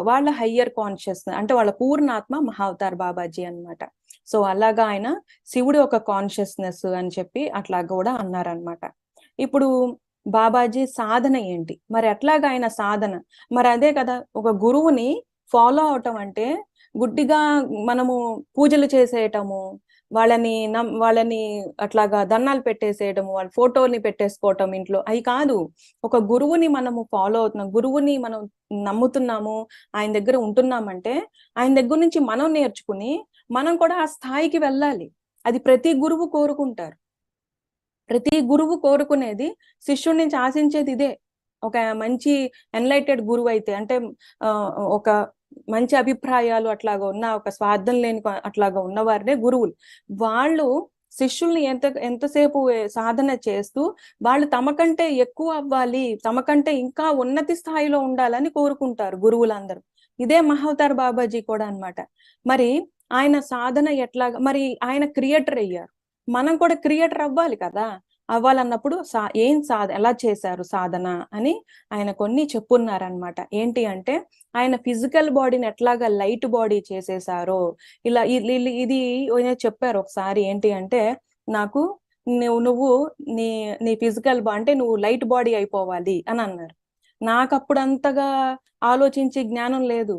వాళ్ళ హయ్యర్ కాన్షియస్నెస్ అంటే వాళ్ళ పూర్ణాత్మ మహావతార్ బాబాజీ అన్నమాట. సో అలాగా ఆయన శివుడి ఒక కాన్షియస్నెస్ అని చెప్పి అట్లా కూడా అన్నారనమాట. ఇప్పుడు బాబాజీ సాధన ఏంటి మరి, అట్లాగా ఆయన సాధన మరి అదే కదా, ఒక గురువుని ఫాలో అవటం అంటే గుడ్డిగా మనము పూజలు చేసేయటము, వాళ్ళని అట్లాగా దండాలు పెట్టేసేయటము, వాళ్ళ ఫోటోని పెట్టేసుకోవటం ఇంట్లో, అవి కాదు. ఒక గురువుని మనము ఫాలో అవుతున్నాం, గురువుని మనం నమ్ముతున్నాము, ఆయన దగ్గర ఉంటున్నామంటే ఆయన దగ్గర నుంచి మనం నేర్చుకుని మనం కూడా ఆ స్థాయికి వెళ్ళాలి. అది ప్రతి గురువు కోరుకుంటారు. ప్రతి గురువు కోరుకునేది, శిష్యుడి నుంచి ఆశించేది ఇదే. ఒక మంచి ఎన్లైటెడ్ గురువు అయితే అంటే ఒక మంచి అభిప్రాయాలు అట్లాగా ఉన్న, ఒక స్వార్థం లేని అట్లాగా ఉన్నవారినే గురువులు. వాళ్ళు శిష్యుల్ని ఎంతసేపు సాధన చేస్తూ వాళ్ళు తమకంటే ఎక్కువ అవ్వాలి, తమకంటే ఇంకా ఉన్నతి స్థాయిలో ఉండాలని కోరుకుంటారు గురువులందరూ. ఇదే మహావతార్ బాబాజీ కూడా అన్నమాట. మరి ఆయన సాధన ఎట్లాగా, మరి ఆయన క్రియేటర్ అయ్యారు, మనం కూడా క్రియేటర్ అవ్వాలి కదా. అవ్వాలన్నప్పుడు ఎలా చేశారు సాధన అని ఆయన కొన్ని చెప్పున్నారనమాట. ఏంటి అంటే ఆయన ఫిజికల్ బాడీని ఎట్లాగా లైట్ బాడీ చేసేసారో ఇలా ఇది చెప్పారు ఒకసారి. ఏంటి అంటే, నాకు నువ్వు నీ ఫిజికల్ అంటే నువ్వు లైట్ బాడీ అయిపోవాలి అని అన్నారు. నాకు అప్పుడు అంతగా ఆలోచించి జ్ఞానం లేదు.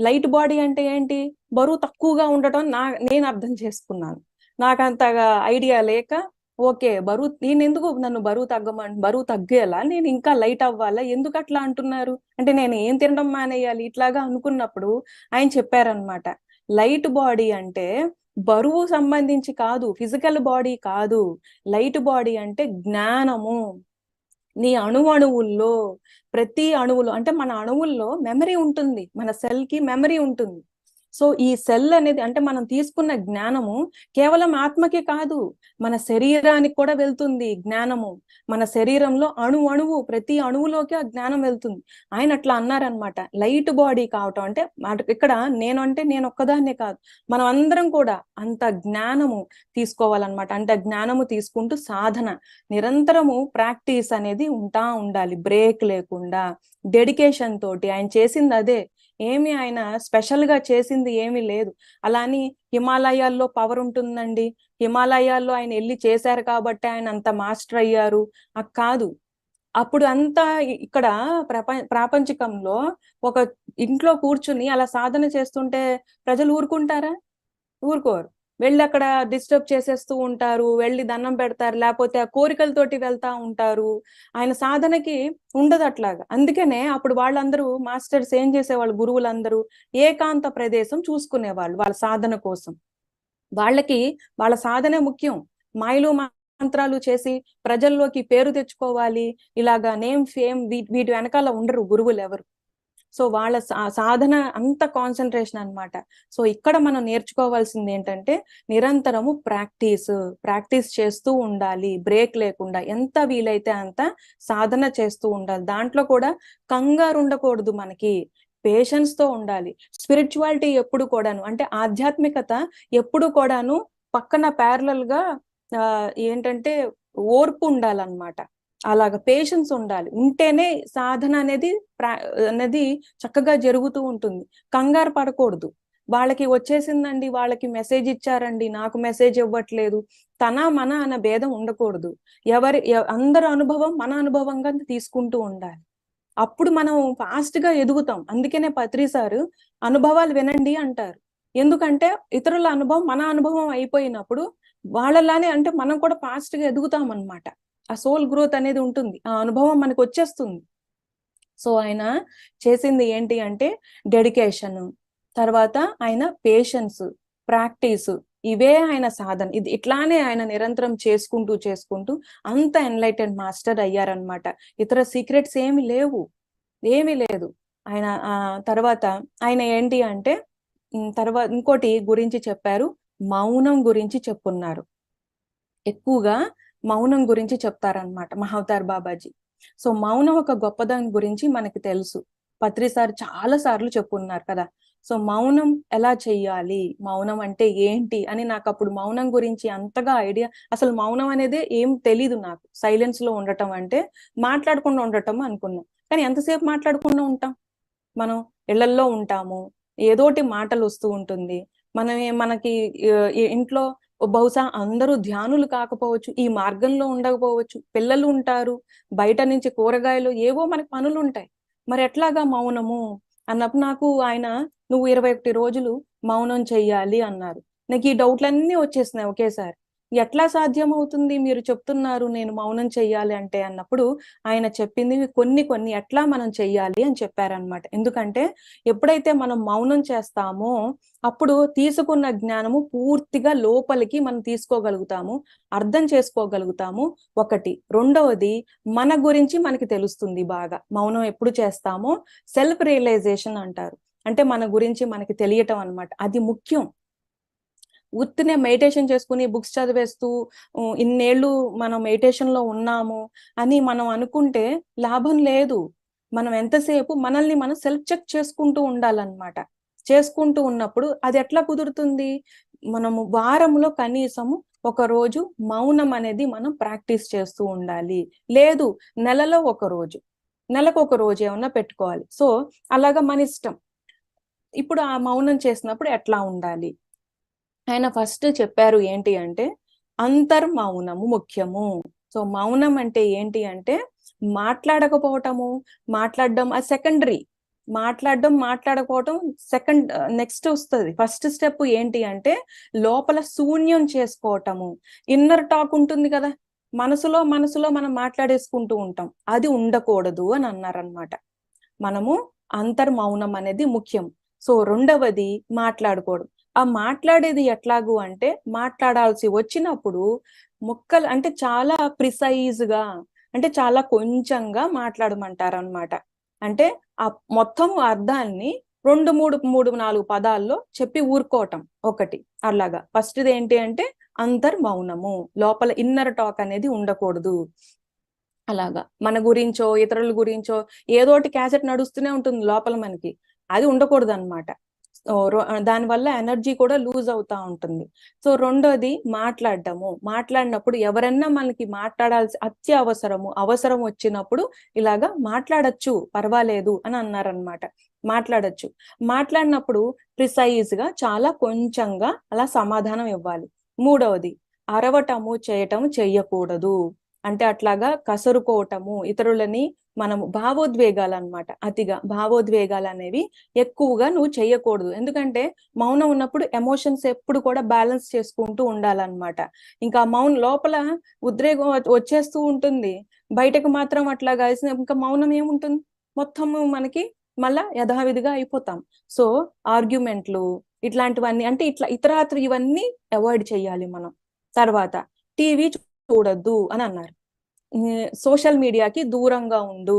లైట్ బాడీ అంటే ఏంటి, బరువు తక్కువగా ఉండటం నేను అర్థం చేసుకున్నాను. నాకు అంతగా ఐడియా లేక, ఓకే నన్ను బరువు తగ్గేలా నేను ఇంకా లైట్ అవ్వాలా, ఎందుకు అట్లా అంటున్నారు అంటే నేను ఏం తినడం మానేయాలి ఇట్లాగా అనుకున్నప్పుడు ఆయన చెప్పారనమాట, లైట్ బాడీ అంటే బరువు సంబంధించి కాదు, ఫిజికల్ బాడీ కాదు. లైట్ బాడీ అంటే జ్ఞానము. నీ అణువుల్లో, ప్రతి అణువులో, అంటే మన అణువుల్లో మెమరీ ఉంటుంది, మన సెల్ కి మెమరీ ఉంటుంది. సో ఈ సెల్ అనేది అంటే మనం తీసుకున్న జ్ఞానము కేవలం ఆత్మకి కాదు, మన శరీరానికి కూడా వెళ్తుంది జ్ఞానము. మన శరీరంలో అణువు ప్రతి అణువులోకి ఆ జ్ఞానం వెళ్తుంది. ఆయన అట్లా అన్నారనమాట. లైట్ బాడీ కావటం అంటే ఇక్కడ నేను ఒక్కదాన్నే కాదు, మనం అందరం కూడా అంత జ్ఞానము తీసుకోవాలన్నమాట. అంత జ్ఞానము తీసుకుంటూ సాధన నిరంతరము ప్రాక్టీస్ అనేది ఉండాలి, బ్రేక్ లేకుండా, డెడికేషన్ తోటి. ఆయన చేసింది అదే, ఆయన స్పెషల్ గా చేసింది ఏమీ లేదు. అలాని హిమాలయాల్లో పవర్ ఉంటుందండి, హిమాలయాల్లో ఆయన వెళ్ళి చేశారు కాబట్టి ఆయన అంత మాస్టర్ అయ్యారు కాదు. అప్పుడు అంతా ఇక్కడ ప్రాపంచికంలో ఒక ఇంట్లో కూర్చుని అలా సాధన చేస్తుంటే ప్రజలు ఊరుకుంటారా? ఊరుకోరు. వెళ్ళి అక్కడ డిస్టర్బ్ చేసేస్తూ ఉంటారు, వెళ్ళి దండం పెడతారు, లేకపోతే ఆ కోరికలతోటి వెళ్తా ఉంటారు. ఆయన సాధనకి ఉండదు అట్లాగా. అందుకనే అప్పుడు వాళ్ళందరూ మాస్టర్స్ ఏం చేసేవాళ్ళు, గురువులందరూ ఏకాంత ప్రదేశం చూసుకునేవాళ్ళు వాళ్ళ సాధన కోసం. వాళ్ళకి వాళ్ళ సాధనే ముఖ్యం. మాయలు మంత్రాలు చేసి ప్రజల్లోకి పేరు తెచ్చుకోవాలి, ఇలాగా నేమ్ ఫేమ్ వీటి వెనకాల ఉండరు గురువులు ఎవరు. సో వాళ్ళ సాధన అంత కాన్సన్ట్రేషన్ అన్నమాట. సో ఇక్కడ మనం నేర్చుకోవాల్సింది ఏంటంటే నిరంతరము ప్రాక్టీస్ చేస్తూ ఉండాలి, బ్రేక్ లేకుండా. ఎంత వీలైతే అంత సాధన చేస్తూ ఉండాలి. దాంట్లో కూడా కంగారు ఉండకూడదు, మనకి పేషెన్స్ తో ఉండాలి. స్పిరిచువాలిటీ ఎప్పుడు కూడాను అంటే ఆధ్యాత్మికత ఎప్పుడు కూడాను పక్కన ప్యారలల్ గా ఏంటంటే ఓర్పు ఉండాలన్నమాట. అలాగా పేషెన్స్ ఉండాలి, ఉంటేనే సాధన అనేది చక్కగా జరుగుతూ ఉంటుంది. కంగారు పడకూడదు. వాళ్ళకి వచ్చేసిందండి, వాళ్ళకి మెసేజ్ ఇచ్చారండి, నాకు మెసేజ్ ఇవ్వట్లేదు, తన మన అన్న భేదం ఉండకూడదు. అందరి అనుభవం మన అనుభవంగా తీసుకుంటూ ఉండాలి. అప్పుడు మనం ఫాస్ట్ గా ఎదుగుతాం. అందుకనే పత్రి సార్ అనుభవాలు వినండి అంటారు. ఎందుకంటే ఇతరుల అనుభవం మన అనుభవం అయిపోయినప్పుడు వాళ్ళలానే అంటే మనం కూడా ఫాస్ట్ గా ఎదుగుతాం అన్నమాట. ఆ సోల్ గ్రోత్ అనేది ఉంటుంది, ఆ అనుభవం మనకు వచ్చేస్తుంది. సో ఆయన చేసింది ఏంటి అంటే డెడికేషన్, తర్వాత ఆయన పేషెన్స్, ప్రాక్టీస్, ఇవే ఆయన సాధన. ఇది ఇట్లానే ఆయన నిరంతరం చేసుకుంటూ అంత ఎన్లైటెడ్ మాస్టర్ అయ్యారనమాట. ఇతర సీక్రెట్స్ ఏమీ లేదు. ఆయన తర్వాత ఆయన ఏంటి అంటే తర్వాత ఇంకోటి గురించి చెప్పారు, మౌనం గురించి చెప్పున్నారు. ఎక్కువగా మౌనం గురించి చెప్తారనమాట మహావతార్ బాబాజీ. సో మౌనం ఒక గొప్పదాని గురించి మనకి తెలుసు, పత్రి సార్ చాలా సార్లు చెప్పున్నారు కదా. సో మౌనం ఎలా చెయ్యాలి, మౌనం అంటే ఏంటి అని నాకు అప్పుడు మౌనం గురించి అంతగా ఐడియా, అసలు మౌనం అనేది ఏం తెలీదు నాకు. సైలెన్స్ లో ఉండటం అంటే మాట్లాడకుండా ఉండటం అనుకున్నాం. కానీ ఎంతసేపు మాట్లాడకుండా ఉంటాం మనం? ఇళ్లల్లో ఉంటాము, ఏదోటి మాటలు వస్తూ ఉంటుంది. మనకి ఇంట్లో బహుశా అందరూ ధ్యానులు కాకపోవచ్చు, ఈ మార్గంలో ఉండకపోవచ్చు, పిల్లలు ఉంటారు, బయట నుంచి కూరగాయలు ఏవో మనకి పనులు ఉంటాయి. మరి ఎట్లాగా మౌనము అన్నప్పుడు నాకు ఆయన నువ్వు 21 రోజులు మౌనం చెయ్యాలి అన్నారు. నాకు ఈ డౌట్లన్నీ వచ్చేసినాయి ఒకేసారి. ఎట్లా సాధ్యం అవుతుంది, మీరు చెప్తున్నారు నేను మౌనం చెయ్యాలి అంటే అన్నప్పుడు ఆయన చెప్పింది కొన్ని ఎట్లా మనం చెయ్యాలి అని చెప్పారనమాట. ఎందుకంటే ఎప్పుడైతే మనం మౌనం చేస్తామో అప్పుడు తీసుకున్న జ్ఞానము పూర్తిగా లోపలికి మనం తీసుకోగలుగుతాము, అర్థం చేసుకోగలుగుతాము. ఒకటి. రెండవది, మన గురించి మనకి తెలుస్తుంది బాగా. మౌనం ఎప్పుడు చేస్తామో సెల్ఫ్ రియలైజేషన్ అంటారు, అంటే మన గురించి మనకి తెలియటం అన్నమాట. అది ముఖ్యం. ఉత్తినే మెడిటేషన్ చేసుకుని బుక్స్ చదివేస్తూ ఇన్నేళ్ళు మనం మెడిటేషన్ లో ఉన్నాము అని మనం అనుకుంటే లాభం లేదు. మనం ఎంతసేపు మనల్ని మనం సెల్ఫ్ చెక్ చేసుకుంటూ ఉండాలన్నమాట. చేసుకుంటూ ఉన్నప్పుడు అది ఎట్లా కుదురుతుంది? మనము వారంలో కనీసము ఒక రోజు మౌనం అనేది మనం ప్రాక్టీస్ చేస్తూ ఉండాలి. లేదు నెలలో ఒక రోజు, నెలకు ఒక రోజు ఏమన్నా పెట్టుకోవాలి. సో అలాగా మన ఇష్టం. ఇప్పుడు ఆ మౌనం చేసినప్పుడు ఎట్లా ఉండాలి? ఆయన ఫస్ట్ చెప్పారు ఏంటి అంటే అంతర్మౌనము ముఖ్యము. సో మౌనం అంటే ఏంటి అంటే మాట్లాడకపోవటము, మాట్లాడడం అది సెకండరీ. మాట్లాడకపోవటం సెకండ్, నెక్స్ట్ వస్తుంది. ఫస్ట్ స్టెప్ ఏంటి అంటే లోపల శూన్యం చేసుకోవటము. ఇన్నర్ టాక్ ఉంటుంది కదా, మనసులో మనం మాట్లాడేసుకుంటూ ఉంటాం, అది ఉండకూడదు అని అన్నారనమాట. మనము అంతర్మౌనం అనేది ముఖ్యం. సో రెండవది మాట్లాడకూడదు. ఆ మాట్లాడేది ఎట్లాగు అంటే మాట్లాడాల్సి వచ్చినప్పుడు ముక్కలు అంటే చాలా ప్రిసైజ్ గా, అంటే చాలా కొంచెంగా మాట్లాడమంటారు అనమాట. అంటే ఆ మొత్తం అర్థాన్ని 2, 3, 4 పదాల్లో చెప్పి ఊరుకోవటం ఒకటి. అలాగా ఫస్ట్ది ఏంటి అంటే అంతర్మౌనము, లోపల ఇన్నర్ టాక్ అనేది ఉండకూడదు. అలాగా మన గురించో ఇతరుల గురించో ఏదోటి క్యాసెట్ నడుస్తూనే ఉంటుంది లోపల మనకి, అది ఉండకూడదు అనమాట. దానివల్ల ఎనర్జీ కూడా లూజ్ అవుతా ఉంటుంది. సో రెండోది మాట్లాడినప్పుడు ఎవరన్నా మనకి మాట్లాడాల్సి అవసరం వచ్చినప్పుడు ఇలాగా మాట్లాడచ్చు, పర్వాలేదు అని అన్నారనమాట. మాట్లాడినప్పుడు ప్రిసైజ్ గా చాలా కొంచెంగా అలా సమాధానం ఇవ్వాలి. మూడవది, అరవటము చెయ్యకూడదు. అంటే అట్లాగా కసురుకోవటము, ఇతరులని మనము భావోద్వేగాలు అన్నమాట, అతిగా భావోద్వేగాలు అనేవి ఎక్కువగా నువ్వు చెయ్యకూడదు. ఎందుకంటే మౌనం ఉన్నప్పుడు ఎమోషన్స్ ఎప్పుడు కూడా బ్యాలెన్స్ చేసుకుంటూ ఉండాలన్నమాట. ఇంకా మౌనం లోపల ఉద్రేకం వచ్చేస్తూ ఉంటుంది, బయటకు మాత్రం అట్లా కలిసి ఇంకా మౌనం ఏముంటుంది, మొత్తం మనకి మళ్ళా యథావిధిగా అయిపోతాం. సో ఆర్గ్యుమెంట్లు ఇట్లాంటివన్నీ అంటే ఇతరాత్రి ఇవన్నీ అవాయిడ్ చేయాలి మనం. తర్వాత టీవీ చూడొద్దు అని అన్నారు. సోషల్ మీడియాకి దూరంగా ఉండు,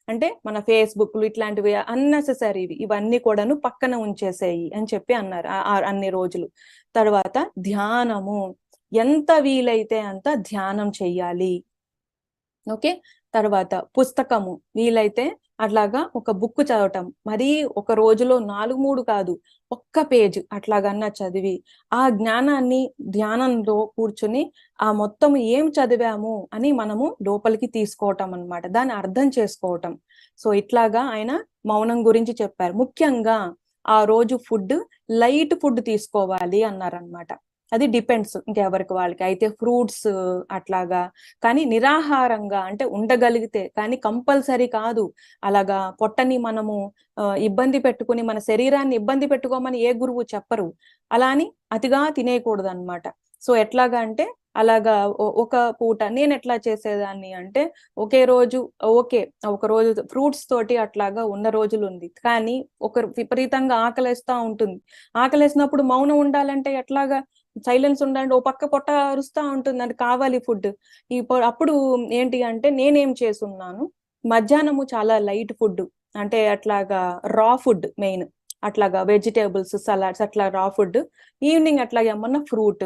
అంటే మన ఫేస్బుక్లు ఇట్లాంటివి అన్నెసెసరీవి ఇవన్నీ కూడాను పక్కన ఉంచేసేయి అని చెప్పి అన్నారు అన్ని రోజులు. తర్వాత ధ్యానము, ఎంత వీలైతే అంత ధ్యానం చెయ్యాలి. ఓకే. తర్వాత పుస్తకము వీలైతే అట్లాగా ఒక బుక్ చదవటం, మరీ ఒక రోజులో 4-3 కాదు, ఒక్క పేజ్ అట్లాగన్నా చదివి ఆ జ్ఞానాన్ని ధ్యానంలో కూర్చుని ఆ మొత్తం ఏం చదివాము అని మనము లోపలికి తీసుకోవటం అన్నమాట, దాన్ని అర్థం చేసుకోవటం. సో ఇట్లాగా ఆయన మౌనం గురించి చెప్పారు. ముఖ్యంగా ఆ రోజు ఫుడ్ లైట్ ఫుడ్ తీసుకోవాలి అన్నారనమాట. అది డిపెండ్స్ ఇంకెవరికి వాళ్ళకి. అయితే ఫ్రూట్స్ అట్లాగా, కానీ నిరాహారంగా అంటే ఉండగలిగితే, కానీ కంపల్సరీ కాదు. అలాగా పొట్టని మనము ఇబ్బంది పెట్టుకుని మన శరీరాన్ని ఇబ్బంది పెట్టుకోమని ఏ గురువు చెప్పరు. అలా అని అతిగా తినేయకూడదు అనమాట. సో ఎట్లాగా అంటే అలాగా ఒక పూట నేను ఎట్లా చేసేదాన్ని అంటే ఒకే రోజు ఓకే ఒక రోజు ఫ్రూట్స్ తోటి అట్లాగా ఉన్న రోజులు ఉంది. కానీ ఒక విపరీతంగా ఆకలేస్తా ఉంటుంది. ఆకలేసినప్పుడు మౌనం ఉండాలంటే ఎట్లాగా, సైలెన్స్ ఉండాలంటే ఓ పక్క పొట్ట అరుస్తా ఉంటుంది, అంటే కావాలి ఫుడ్. అప్పుడు ఏంటి అంటే నేనేం చేసున్నాను, మధ్యాహ్నము చాలా లైట్ ఫుడ్, అంటే అట్లాగా రా ఫుడ్ మెయిన్, అట్లాగా వెజిటేబుల్స్ సలాడ్స్ అట్లా రా ఫుడ్. ఈవినింగ్ అట్లాగా ఏమన్నా ఫ్రూట్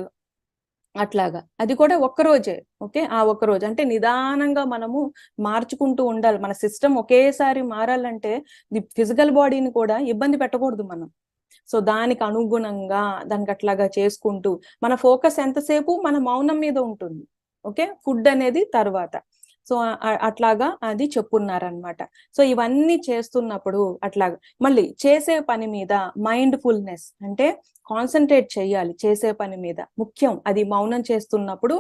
అట్లాగా. అది కూడా ఒక్కరోజే. ఓకే. ఆ ఒక్కరోజు అంటే నిదానంగా మనము మార్చుకుంటూ ఉండాలి. మన సిస్టమ్ ఒకేసారి మారాలంటే ఫిజికల్ బాడీని కూడా ఇబ్బంది పెట్టకూడదు మనం. సో దానికి అనుగుణంగా దానికి అట్లాగా చేసుకుంటూ మన ఫోకస్ ఎంతసేపు మన మౌనం మీద ఉంటుంది. ఓకే. ఫుడ్ అనేది తర్వాత. సో అట్లాగా అది చెప్పున్నారనమాట. సో ఇవన్నీ చేస్తున్నప్పుడు అట్లాగా మళ్ళీ చేసే పని మీద మైండ్ఫుల్నెస్ అంటే కాన్సన్ట్రేట్ చేయాలి చేసే పని మీద. ముఖ్యం అది. మౌనం చేస్తున్నప్పుడు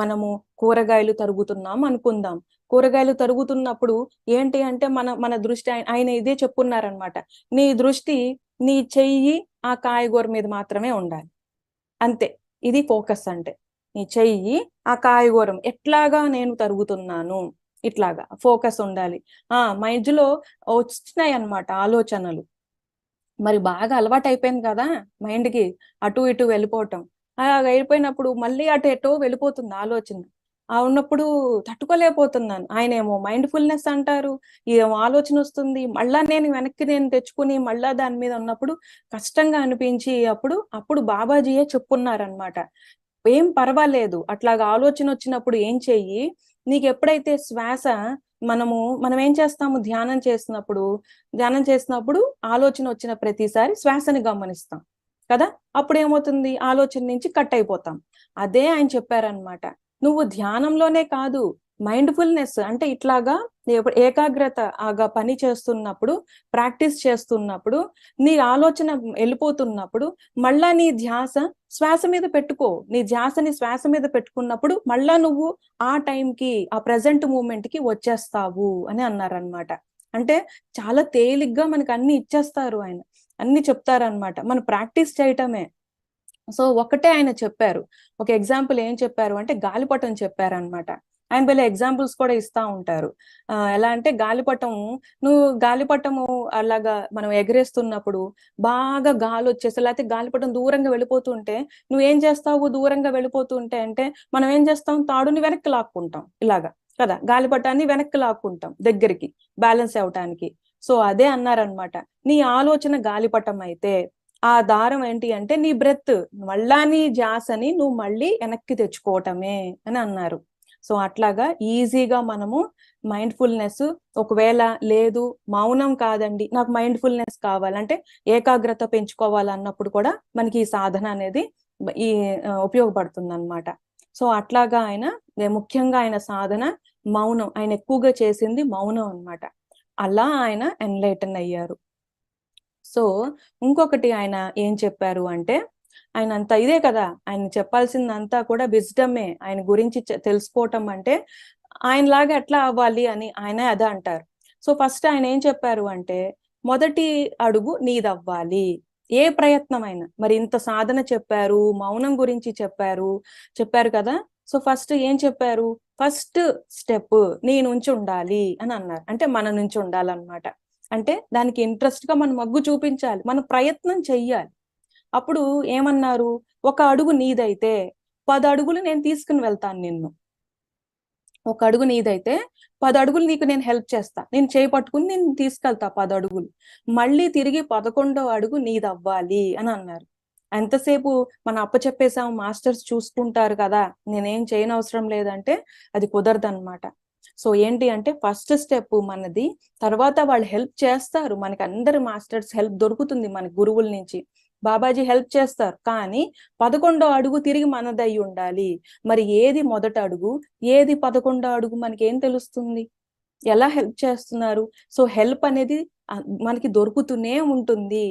మనము కూరగాయలు తరుగుతున్నాం అనుకుందాం. కూరగాయలు తరుగుతున్నప్పుడు ఏంటి అంటే మన మన దృష్టి ఆయన ఇదే చెప్పున్నారనమాట. నీ దృష్టి నీ చెయ్యి ఆ కాయగూర మీద మాత్రమే ఉండాలి. అంతే. ఇది ఫోకస్ అంటే. నీ చెయ్యి ఆ కాయగూరం ఎట్లాగా నేను తరుగుతున్నాను, ఇట్లాగా ఫోకస్ ఉండాలి. మధ్యలో వచ్చినాయి అన్నమాట ఆలోచనలు. మరి బాగా అలవాటు అయిపోయింది కదా మైండ్కి అటు ఇటు వెళ్ళిపోవటం. అలాగ అయిపోయినప్పుడు మళ్ళీ అటు ఎటో వెళ్ళిపోతుంది ఆలోచన. ఉన్నప్పుడు తట్టుకోలేకపోతున్నాను. ఆయనేమో మైండ్ఫుల్నెస్ అంటారు, ఏమో ఆలోచన వస్తుంది, మళ్ళా నేను వెనక్కి తెచ్చుకుని మళ్ళా దాని మీద ఉన్నప్పుడు కష్టంగా అనిపించి అప్పుడు బాబాజీయే చెప్పున్నారనమాట. ఏం పర్వాలేదు, అట్లాగా ఆలోచన వచ్చినప్పుడు ఏం చెయ్యి, నీకు ఎప్పుడైతే శ్వాస మనం ఏం చేస్తాము, ధ్యానం చేసినప్పుడు ఆలోచన వచ్చిన ప్రతిసారి శ్వాసని గమనిస్తాం కదా. అప్పుడు ఏమవుతుంది, ఆలోచన నుంచి కట్ అయిపోతాం. అదే ఆయన చెప్పారనమాట. నువ్వు ధ్యానంలోనే కాదు, మైండ్ఫుల్నెస్ అంటే ఇట్లాగా ఏకాగ్రత ఆగా పని చేస్తున్నప్పుడు, ప్రాక్టీస్ చేస్తున్నప్పుడు, నీ ఆలోచన వెళ్ళిపోతున్నప్పుడు మళ్ళా నీ ధ్యాస శ్వాస మీద పెట్టుకో. నీ ధ్యాసని శ్వాస మీద పెట్టుకున్నప్పుడు మళ్ళా నువ్వు ఆ టైంకి ఆ ప్రెసెంట్ మూమెంట్ కి వచ్చేస్తావు అని అన్నారనమాట. అంటే చాలా తేలిగ్గా మనకి అన్ని ఇచ్చేస్తారు ఆయన, అన్ని చెప్తారనమాట, మనం ప్రాక్టీస్ చేయటమే. సో ఒకటే ఆయన చెప్పారు. ఒక ఎగ్జాంపుల్ ఏం చెప్పారు అంటే గాలిపటం చెప్పారనమాట. ఆయన వీళ్ళ ఎగ్జాంపుల్స్ కూడా ఇస్తా ఉంటారు. ఎలా అంటే నువ్వు గాలిపటము అలాగా మనం ఎగరేస్తున్నప్పుడు బాగా గాలి వచ్చేసి, లేకపోతే గాలిపటం దూరంగా వెళ్ళిపోతుంటే నువ్వేం చేస్తావు, దూరంగా వెళ్ళిపోతుంటే అంటే మనం ఏం చేస్తాం, తాడుని వెనక్కి లాక్కుంటాం ఇలాగా కదా, గాలిపటాన్ని వెనక్కి లాక్కుంటాం దగ్గరికి బ్యాలెన్స్ అవటానికి. సో అదే అన్నారనమాట. నీ ఆలోచన గాలిపటం అయితే ఆ దారం ఏంటి అంటే నీ బ్రెత్, మళ్ళా నీ ధ్యాసని నువ్వు మళ్ళీ వెనక్కి తెచ్చుకోవటమే అని అన్నారు. సో అట్లాగా ఈజీగా మనము మైండ్ఫుల్నెస్, ఒకవేళ లేదు మౌనం కాదండి నాకు మైండ్ఫుల్నెస్ కావాలంటే ఏకాగ్రత పెంచుకోవాలన్నప్పుడు కూడా మనకి ఈ సాధన అనేది ఈ ఉపయోగపడుతుంది అనమాట. సో అట్లాగా ముఖ్యంగా ఆయన సాధన మౌనం, ఆయన ఎక్కువగా చేసింది మౌనం అన్నమాట. అలా ఆయన ఎన్లైటన్ అయ్యారు. సో ఇంకొకటి ఆయన ఏం చెప్పారు అంటే, ఆయన అంతా ఇదే కదా, ఆయన చెప్పాల్సిందంతా కూడా విజ్డమే. ఆయన గురించి తెలుసుకోవటం అంటే ఆయనలాగా ఎట్లా అవ్వాలి అని ఆయన అదే అంటారు. సో ఫస్ట్ ఆయన ఏం చెప్పారు అంటే, మొదటి అడుగు నీదవ్వాలి. ఏ ప్రయత్నమైనా, మరి ఇంత సాధన చెప్పారు, మౌనం గురించి చెప్పారు కదా. సో ఫస్ట్ ఏం చెప్పారు, ఫస్ట్ స్టెప్ నీ నుంచి ఉండాలి అని అన్నారు. అంటే మన నుంచి ఉండాలన్నమాట. అంటే దానికి ఇంట్రెస్ట్ గా మనం మగ్గు చూపించాలి, మనం ప్రయత్నం చెయ్యాలి. అప్పుడు ఏమన్నారు, ఒక అడుగు నీదైతే 10 అడుగులు నేను తీసుకుని వెళ్తాను నిన్ను. ఒక అడుగు నీదైతే 10 అడుగులు నీకు నేను హెల్ప్ చేస్తా, నేను చేయి పట్టుకుని నేను తీసుకెళ్తా 10 అడుగులు. మళ్ళీ తిరిగి 11వ అడుగు నీదవ్వాలి అని అన్నారు. ఎంతసేపు మనం అప్పచెప్పేసాం, మాస్టర్స్ చూసుకుంటారు కదా, నేనేం చేయనవసరం లేదంటే అది కుదరదన్నమాట. సో ఏంటి అంటే ఫస్ట్ స్టెప్ మనది, తర్వాత వాళ్ళు హెల్ప్ చేస్తారు, మనకి అందరు మాస్టర్స్ హెల్ప్ దొరుకుతుంది మన గురువుల నుంచి, బాబాజీ హెల్ప్ చేస్తారు. కానీ 11వ అడుగు తిరిగి మనదై ఉండాలి. మరి ఏది మొదటి అడుగు, ఏది 11వ అడుగు మనకి ఏం తెలుస్తుంది, ఎలా హెల్ప్ చేస్తున్నారు? సో హెల్ప్ అనేది మనకి దొరుకుతూనే ఉంటుంది.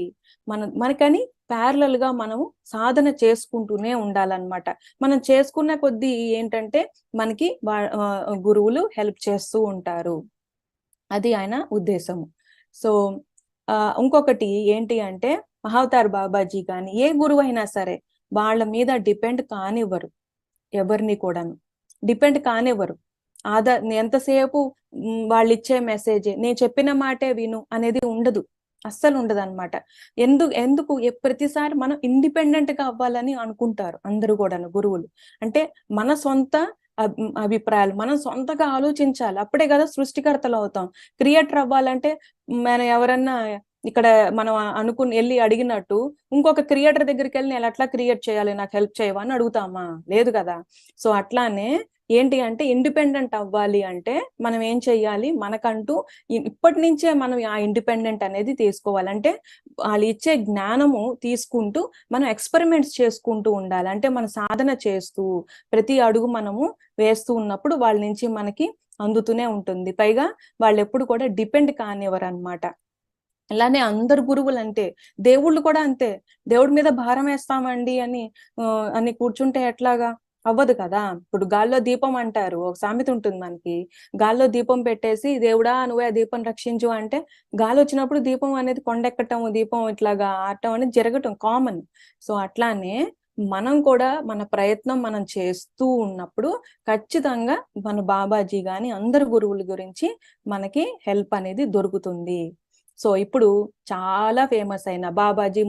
మనకని ప్యారలల్ గా మనము సాధన చేసుకుంటూనే ఉండాలన్నమాట. మనం చేసుకున్న కొద్దీ ఏంటంటే మనకి గురువులు హెల్ప్ చేస్తూ ఉంటారు. అది ఆయన ఉద్దేశము. సో ఇంకొకటి ఏంటి అంటే మహావతార్ బాబాజీ కానీ ఏ గురువు అయినా సరే వాళ్ళ మీద డిపెండ్ కానివ్వరు. ఎవరిని కూడాను డిపెండ్ కానివ్వరు. ఎంతసేపు వాళ్ళు ఇచ్చే మెసేజ్ నేను చెప్పిన మాటే విను అనేది ఉండదు, అస్సలు ఉండదు అనమాట. ఎందుకు ప్రతిసారి మనం ఇండిపెండెంట్ గా అవ్వాలని అనుకుంటారు అందరూ కూడాను గురువులు. అంటే మన సొంత అభిప్రాయాలు మనం సొంతగా ఆలోచించాలి, అప్పుడే కదా సృష్టికర్తలు అవుతాం. క్రియేటర్ అవ్వాలంటే మనం ఎవరన్నా ఇక్కడ మనం వెళ్ళి అడిగినట్టు ఇంకొక క్రియేటర్ దగ్గరికి వెళ్ళి నేను ఎట్లా క్రియేట్ చేయాలి, నాకు హెల్ప్ చేయవా అని అడుగుతామా? లేదు కదా. సో అట్లానే ఏంటి అంటే ఇండిపెండెంట్ అవ్వాలి అంటే మనం ఏం చెయ్యాలి, మనకంటూ ఇప్పటి నుంచే మనం ఆ ఇండిపెండెంట్ అనేది తీసుకోవాలంటే వాళ్ళు ఇచ్చే జ్ఞానము తీసుకుంటూ మనం ఎక్స్పెరిమెంట్స్ చేసుకుంటూ ఉండాలి. అంటే మన సాధన చేస్తూ ప్రతి అడుగు మనము వేస్తూ ఉన్నప్పుడు వాళ్ళ నుంచి మనకి అందుతూనే ఉంటుంది. పైగా వాళ్ళు ఎప్పుడు కూడా డిపెండ్ కానివ్వరు అనమాట. అలానే అందరు గురువులు అంటే దేవుళ్ళు కూడా అంతే. దేవుడి మీద భారం వేస్తామండి అని కూర్చుంటే ఎట్లాగా అవ్వదు కదా. ఇప్పుడు గాల్లో దీపం అంటారు, ఒక సామెత ఉంటుంది మనకి. గాల్లో దీపం పెట్టేసి దేవుడా నువ్వే ఆ దీపం రక్షించు అంటే గాలి వచ్చినప్పుడు దీపం అనేది కొండెక్కటం, దీపం ఇట్లాగా ఆడటం అనేది జరగటం కామన్. సో అట్లానే మనం కూడా మన ప్రయత్నం మనం చేస్తూ ఉన్నప్పుడు ఖచ్చితంగా మన బాబాజీ గాని అందరు గురువుల గురించి మనకి హెల్ప్ అనేది దొరుకుతుంది. సో ఇప్పుడు చాలా ఫేమస్ అయిన బాబాజీ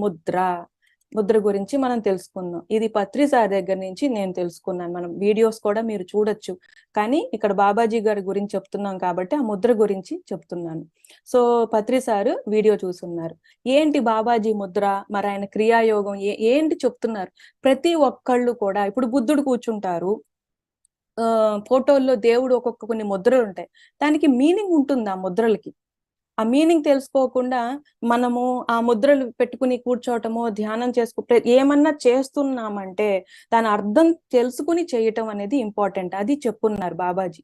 ముద్ర గురించి మనం తెలుసుకుందాం. ఇది పత్రి సార్ దగ్గర నుంచి నేను తెలుసుకున్నాను. మనం వీడియోస్ కూడా మీరు చూడొచ్చు, కానీ ఇక్కడ బాబాజీ గారి గురించి చెప్తున్నాం కాబట్టి ఆ ముద్ర గురించి చెప్తున్నాను. సో పత్రి సారు వీడియో చూస్తున్నారు. ఏంటి బాబాజీ ముద్ర, మరి ఆయన క్రియాయోగం ఏంటి చెప్తున్నారు. ప్రతి ఒక్కళ్ళు కూడా ఇప్పుడు బుద్ధుడు కూర్చుంటారు, ఫోటోల్లో దేవుడు కొన్ని ముద్రలు ఉంటాయి, దానికి మీనింగ్ ఉంటుంది. ఆ ముద్రలకి ఆ మీనింగ్ తెలుసుకోకుండా మనము ఆ ముద్రలు పెట్టుకుని కూర్చోవటమో ధ్యానం ఏమన్నా చేస్తున్నామంటే దాని అర్థం తెలుసుకుని చేయటం అనేది ఇంపార్టెంట్. అది చెప్పున్నారు బాబాజీ.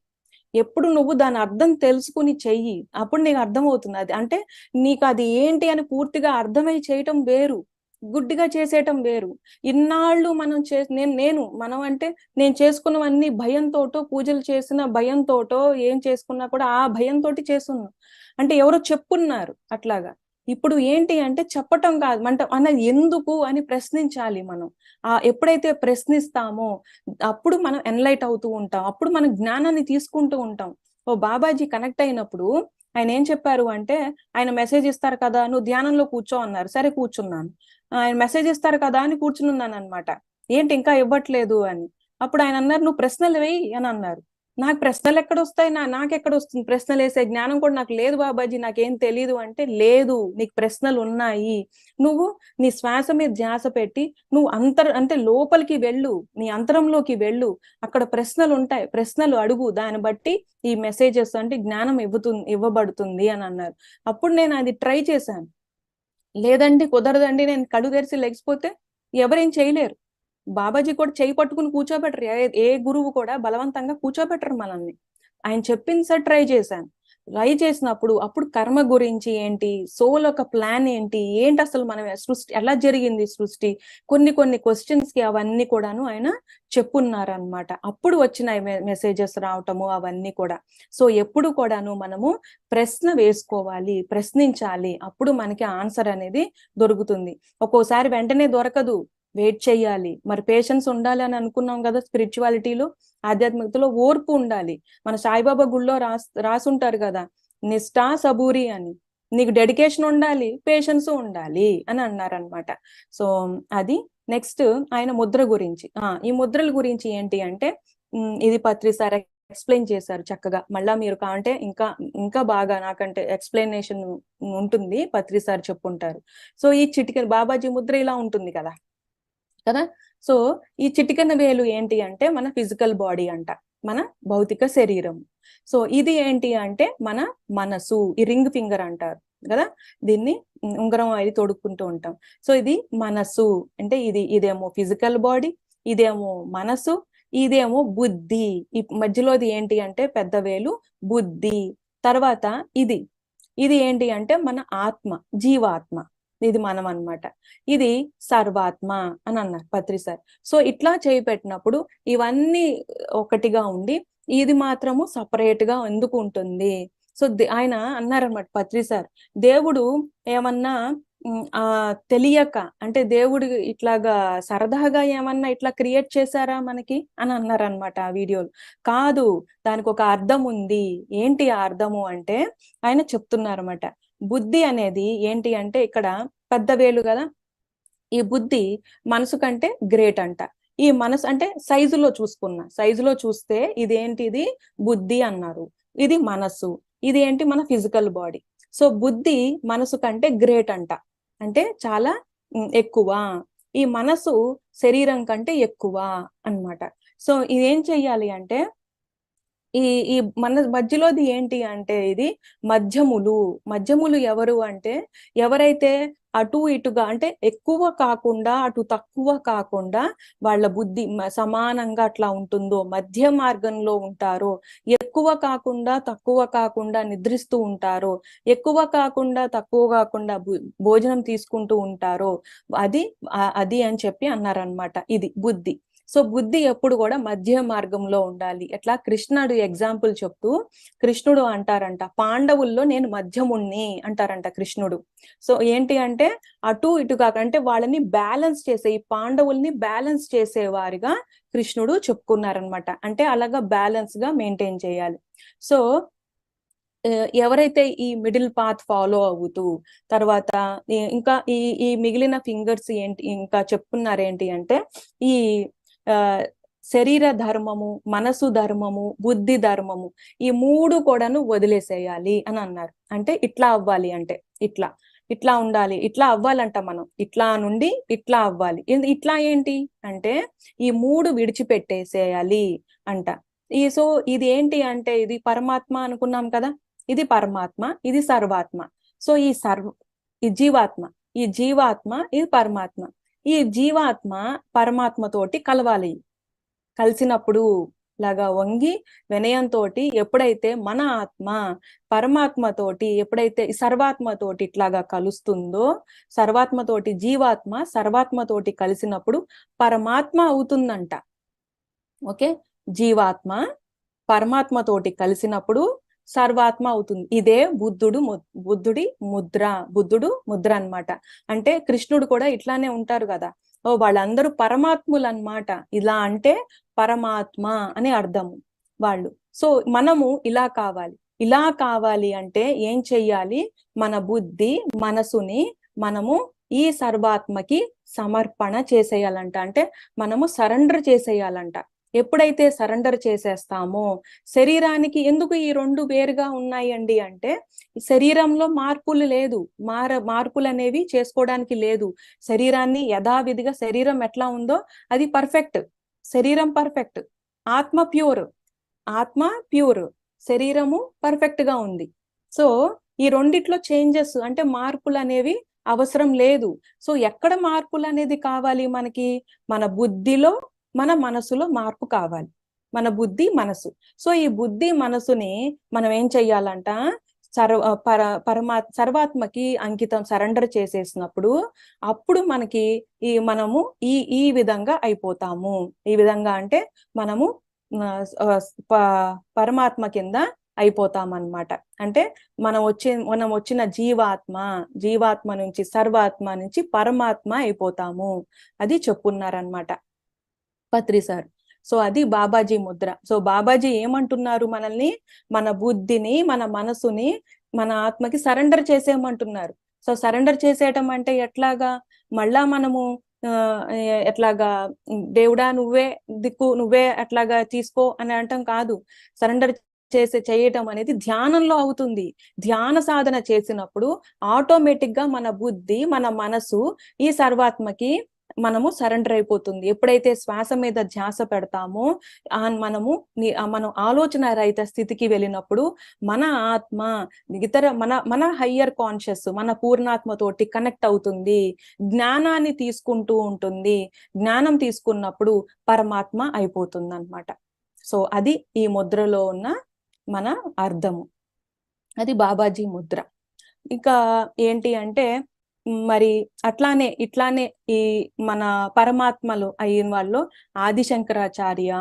ఎప్పుడు నువ్వు దాని అర్థం తెలుసుకుని చెయ్యి, అప్పుడు నీకు అర్థం అవుతుంది. అది అంటే నీకు అది ఏంటి అని పూర్తిగా అర్థమై చేయటం వేరు, గుడ్డిగా చేసేయటం వేరు. ఇన్నాళ్ళు మనం మనం అంటే నేను చేసుకున్నవన్నీ భయంతోటో, పూజలు చేసిన భయంతోటో, ఏం చేసుకున్నా కూడా ఆ భయంతోటి చేస్తున్నాం. అంటే ఎవరో చెప్పున్నారు అట్లాగా. ఇప్పుడు ఏంటి అంటే చెప్పటం కాదు, అన్నది ఎందుకు అని ప్రశ్నించాలి మనం. ఎప్పుడైతే ప్రశ్నిస్తామో అప్పుడు మనం ఎన్లైట్ అవుతూ ఉంటాం, అప్పుడు మనం జ్ఞానాన్ని తీసుకుంటూ ఉంటాం. బాబాజీ కనెక్ట్ అయినప్పుడు ఆయన ఏం చెప్పారు అంటే, ఆయన మెసేజ్ ఇస్తారు కదా నువ్వు ధ్యానంలో కూర్చో అన్నారు. సరే కూర్చున్నాను. ఆయన మెసేజ్ ఇస్తారు కదా అని కూర్చున్నాను అనమాట. ఏంటి ఇంకా ఇవ్వట్లేదు అని. అప్పుడు ఆయన అన్నారు నువ్వు ప్రశ్నలు వేయి అని అన్నారు. నాకు ప్రశ్నలు ఎక్కడొస్తాయి, నాకెక్కడ వస్తుంది ప్రశ్నలు వేసే జ్ఞానం కూడా నాకు లేదు బాబాజీ, నాకేం తెలీదు అంటే, లేదు నీకు ప్రశ్నలు ఉన్నాయి. నువ్వు నీ శ్వాస మీద ధ్యాస పెట్టి నువ్వు అంటే లోపలికి వెళ్ళు, నీ అంతరంలోకి వెళ్ళు, అక్కడ ప్రశ్నలు ఉంటాయి, ప్రశ్నలు అడుగు, దాన్ని బట్టి ఈ మెసేజెస్ అంటే జ్ఞానం ఇవ్వబడుతుంది అని అన్నారు. అప్పుడు నేను అది ట్రై చేశాను. లేదండి కుదరదండి, నేను కళ్ళు తెరిచి లెగిసిపోతే ఎవరేం చేయలేరు. బాబాజీ కూడా చేయి పట్టుకుని కూర్చోబెట్టరు. ఏ గురువు కూడా బలవంతంగా కూర్చోబెట్టరు మనల్ని. ఆయన చెప్పింది సార్ ట్రై చేసినప్పుడు అప్పుడు కర్మ గురించి ఏంటి, సోల్ ఒక ప్లాన్ ఏంటి అసలు మనం సృష్టి ఎలా జరిగింది, సృష్టి కొన్ని క్వశ్చన్స్ కి అవన్నీ కూడాను ఆయన చెప్పున్నారనమాట. అప్పుడు వచ్చిన మెసేజెస్ రావటము అవన్నీ కూడా. సో ఎప్పుడు కూడాను మనము ప్రశ్న వేసుకోవాలి, ప్రశ్నించాలి, అప్పుడు మనకి ఆన్సర్ అనేది దొరుకుతుంది. ఒక్కోసారి వెంటనే దొరకదు, వెయిట్ చెయ్యాలి. మరి పేషెన్స్ ఉండాలి అని అనుకున్నాం కదా. స్పిరిచువాలిటీలో, ఆధ్యాత్మికతలో ఓర్పు ఉండాలి. మన సాయిబాబా గుళ్ళో రాసుంటారు కదా, నిష్ఠా సబూరి అని. నీకు డెడికేషన్ ఉండాలి, పేషెన్స్ ఉండాలి అని అన్నారనమాట. సో అది నెక్స్ట్ ఆయన ముద్ర గురించి. ఈ ముద్రల గురించి ఏంటి అంటే ఇది పత్రి సార్ ఎక్స్ప్లెయిన్ చేశారు చక్కగా. మళ్ళా మీరు కాంటే ఇంకా బాగా నాకంటే ఎక్స్ప్లెనేషన్ ఉంటుంది, పత్రి సార్ చెప్పుంటారు. సో ఈ చిటికెన బాబాజీ ముద్ర ఇలా ఉంటుంది కదా. సో ఈ చిటికెన వేలు ఏంటి అంటే మన ఫిజికల్ బాడీ అంట, మన భౌతిక శరీరం. సో ఇది ఏంటి అంటే మన మనసు, ఈ రింగ్ ఫింగర్ అంటారు కదా, దీన్ని ఉంగరం అది తొడుక్కుంటూ ఉంటాం. సో ఇది మనసు అంటే ఇదేమో ఫిజికల్ బాడీ, ఇదేమో మనసు, ఇదేమో బుద్ధి. ఈ మధ్యలోది ఏంటి అంటే పెద్ద వేలు బుద్ధి. తర్వాత ఇది ఇది ఏంటి అంటే మన ఆత్మ, జీవాత్మ, ఇది మనం అన్నమాట. ఇది సర్వాత్మ అని అన్నారు పత్రి సార్. సో ఇట్లా చేయి పెట్టినప్పుడు ఇవన్నీ ఒకటిగా ఉండి ఇది మాత్రము సపరేట్ గా ఎందుకు ఉంటుంది? సో ఆయన అన్నారన్నమాట పత్రి సార్, దేవుడు ఏమన్నా తెలియక అంటే దేవుడు ఇట్లాగా సరదాగా ఏమన్నా ఇట్లా క్రియేట్ చేశారా మనకి అని అన్నారనమాట ఆ వీడియోలో. కాదు, దానికి ఒక అర్థం ఉంది. ఏంటి ఆ అర్థము అంటే ఆయన చెప్తున్నారన్నమాట. బుద్ధి అనేది ఏంటి అంటే ఇక్కడ పెద్ద వేలు కదా, ఈ బుద్ధి మనసు కంటే గ్రేట్ అంట. ఈ మనసు అంటే సైజులో చూస్తే ఇదేంటిది బుద్ధి అన్నారు, ఇది మనసు, ఇది ఏంటి మన ఫిజికల్ బాడీ. సో బుద్ధి మనసు కంటే గ్రేట్ అంట, అంటే చాలా ఎక్కువ. ఈ మనసు శరీరం కంటే ఎక్కువ అన్నమాట. సో ఇదేం చెయ్యాలి అంటే ఈ ఈ మన మధ్యలోది ఏంటి అంటే ఇది మధ్యములు ఎవరు అంటే ఎవరైతే అటు ఇటుగా అంటే ఎక్కువ కాకుండా అటు తక్కువ కాకుండా వాళ్ళ బుద్ధి సమానంగా అట్లా ఉంటుందో, మధ్య మార్గంలో ఉంటారో, ఎక్కువ కాకుండా తక్కువ కాకుండా నిద్రిస్తూ ఉంటారో, ఎక్కువ కాకుండా తక్కువ కాకుండా భోజనం తీసుకుంటూ ఉంటారో, అది అని చెప్పి అన్నారనమాట. ఇది బుద్ధి. సో బుద్ధి ఎప్పుడు కూడా మధ్య మార్గంలో ఉండాలి. ఎట్లా కృష్ణుడు ఎగ్జాంపుల్ చెప్తూ కృష్ణుడు అంటారంట, పాండవుల్లో నేను మధ్యముణ్ణి అంటారంట కృష్ణుడు. సో ఏంటి అంటే అటు ఇటు కాకంటే వాళ్ళని బ్యాలెన్స్ చేసే, ఈ పాండవుల్ని బ్యాలెన్స్ చేసేవారిగా కృష్ణుడు చెప్పుకున్నారనమాట. అంటే అలాగా బ్యాలెన్స్ గా మెయింటైన్ చేయాలి. సో ఎవరైతే ఈ మిడిల్ పాత్ ఫాలో అవుతూ తర్వాత ఇంకా ఈ మిగిలిన ఫింగర్స్ ఏంటి ఇంకా చెప్పుకున్నారేంటి అంటే ఈ శరీర ధర్మము, మనసు ధర్మము, బుద్ధి ధర్మము, ఈ మూడు కూడాను వదిలేసేయాలి అని అన్నారు. అంటే ఇట్లా అవ్వాలి అంటే ఇట్లా ఉండాలి, ఇట్లా అవ్వాలంట మనం, ఇట్లా నుండి ఇట్లా అవ్వాలి. ఇట్లా ఏంటి అంటే ఈ మూడు విడిచిపెట్టేసేయాలి అంట. సో ఇది ఏంటి అంటే ఇది పరమాత్మ అనుకున్నాం కదా, ఇది పరమాత్మ, ఇది సర్వాత్మ. సో ఈ జీవాత్మ, ఇది పరమాత్మ. ఈ జీవాత్మ పరమాత్మతోటి కలవాలి. కలిసినప్పుడు లాగా వంగి వినయంతోటి ఎప్పుడైతే మన ఆత్మ పరమాత్మతోటి ఎప్పుడైతే సర్వాత్మతోటి ఇట్లాగా కలుస్తుందో, సర్వాత్మతోటి జీవాత్మ సర్వాత్మతోటి కలిసినప్పుడు పరమాత్మ అవుతుందంట. ఓకే, జీవాత్మ పరమాత్మతోటి కలిసినప్పుడు సర్వాత్మ అవుతుంది. ఇదే బుద్ధుడు ముద్ర అన్నమాట. అంటే కృష్ణుడు కూడా ఇట్లానే ఉంటారు కదా, వాళ్ళందరూ పరమాత్ములు అన్నమాట. ఇలా అంటే పరమాత్మ అని అర్థము వాళ్ళు. సో మనము ఇలా కావాలి అంటే ఏం చెయ్యాలి? మన బుద్ధి మనసుని మనము ఈ సర్వాత్మకి సమర్పణ చేసేయాలంట. అంటే మనము సరెండర్ చేసేయాలంట. ఎప్పుడైతే సరెండర్ చేసేస్తామో శరీరానికి, ఎందుకు ఈ రెండు వేరుగా ఉన్నాయండి అంటే శరీరంలో మార్పులు లేదు, మార్పులు అనేవి చేసుకోవడానికి లేదు. శరీరాన్ని యథావిధిగా శరీరం ఎట్లా ఉందో అది పర్ఫెక్ట్, శరీరం పర్ఫెక్ట్, ఆత్మ ప్యూర్, శరీరము పర్ఫెక్ట్ గా ఉంది. సో ఈ రెండిట్లో చేంజెస్ అంటే మార్పులు అనేవి అవసరం లేదు. సో ఎక్కడ మార్పులు అనేది కావాలి మనకి? మన బుద్ధిలో మన మనసులో మార్పు కావాలి, మన బుద్ధి మనసు. సో ఈ బుద్ధి మనసుని మనం ఏం చెయ్యాలంట? సర్వాత్మకి అంకితం, సరెండర్ చేసేసినప్పుడు అప్పుడు మనకి మనము ఈ విధంగా అయిపోతాము. ఈ విధంగా అంటే మనము పరమాత్మ కింద అయిపోతామన్నమాట. అంటే మనం వచ్చిన జీవాత్మ నుంచి సర్వాత్మ నుంచి పరమాత్మ అయిపోతాము. అది చెప్పున్నారనమాట పత్రి సార్. సో అది బాబాజీ ముద్ర. సో బాబాజీ ఏమంటున్నారు? మనల్ని మన బుద్ధిని మన మనసుని మన ఆత్మకి సరెండర్ చేసేయమంటున్నారు. సో సరెండర్ చేసేయటం అంటే ఎట్లాగా? మళ్ళా మనము ఎట్లాగా దేవుడా నువ్వే దిక్కు, నువ్వే అట్లాగా తీసుకో అని అంటాం కాదు. సరెండర్ చేయటం అనేది ధ్యానంలో అవుతుంది. ధ్యాన సాధన చేసినప్పుడు ఆటోమేటిక్ గా మన బుద్ధి మన మనసు ఈ సర్వాత్మకి మనము సరెండర్ అయిపోతుంది. ఎప్పుడైతే శ్వాస మీద ధ్యాస పెడతామో మనం ఆలోచన రహిత స్థితికి వెళ్ళినప్పుడు మన ఆత్మ ఇతర మన హయ్యర్ కాన్షియస్ మన పూర్ణాత్మతోటి కనెక్ట్ అవుతుంది, జ్ఞానాన్ని తీసుకుంటూ ఉంటుంది. జ్ఞానం తీసుకున్నప్పుడు పరమాత్మ అయిపోతుంది అన్నమాట. సో అది ఈ ముద్రలో ఉన్న మన అర్థము. అది బాబాజీ ముద్ర. ఇంకా ఏంటి అంటే మరి ఇట్లానే ఈ మన పరమాత్మలు అయిన వాళ్ళు ఆదిశంకరాచార్య,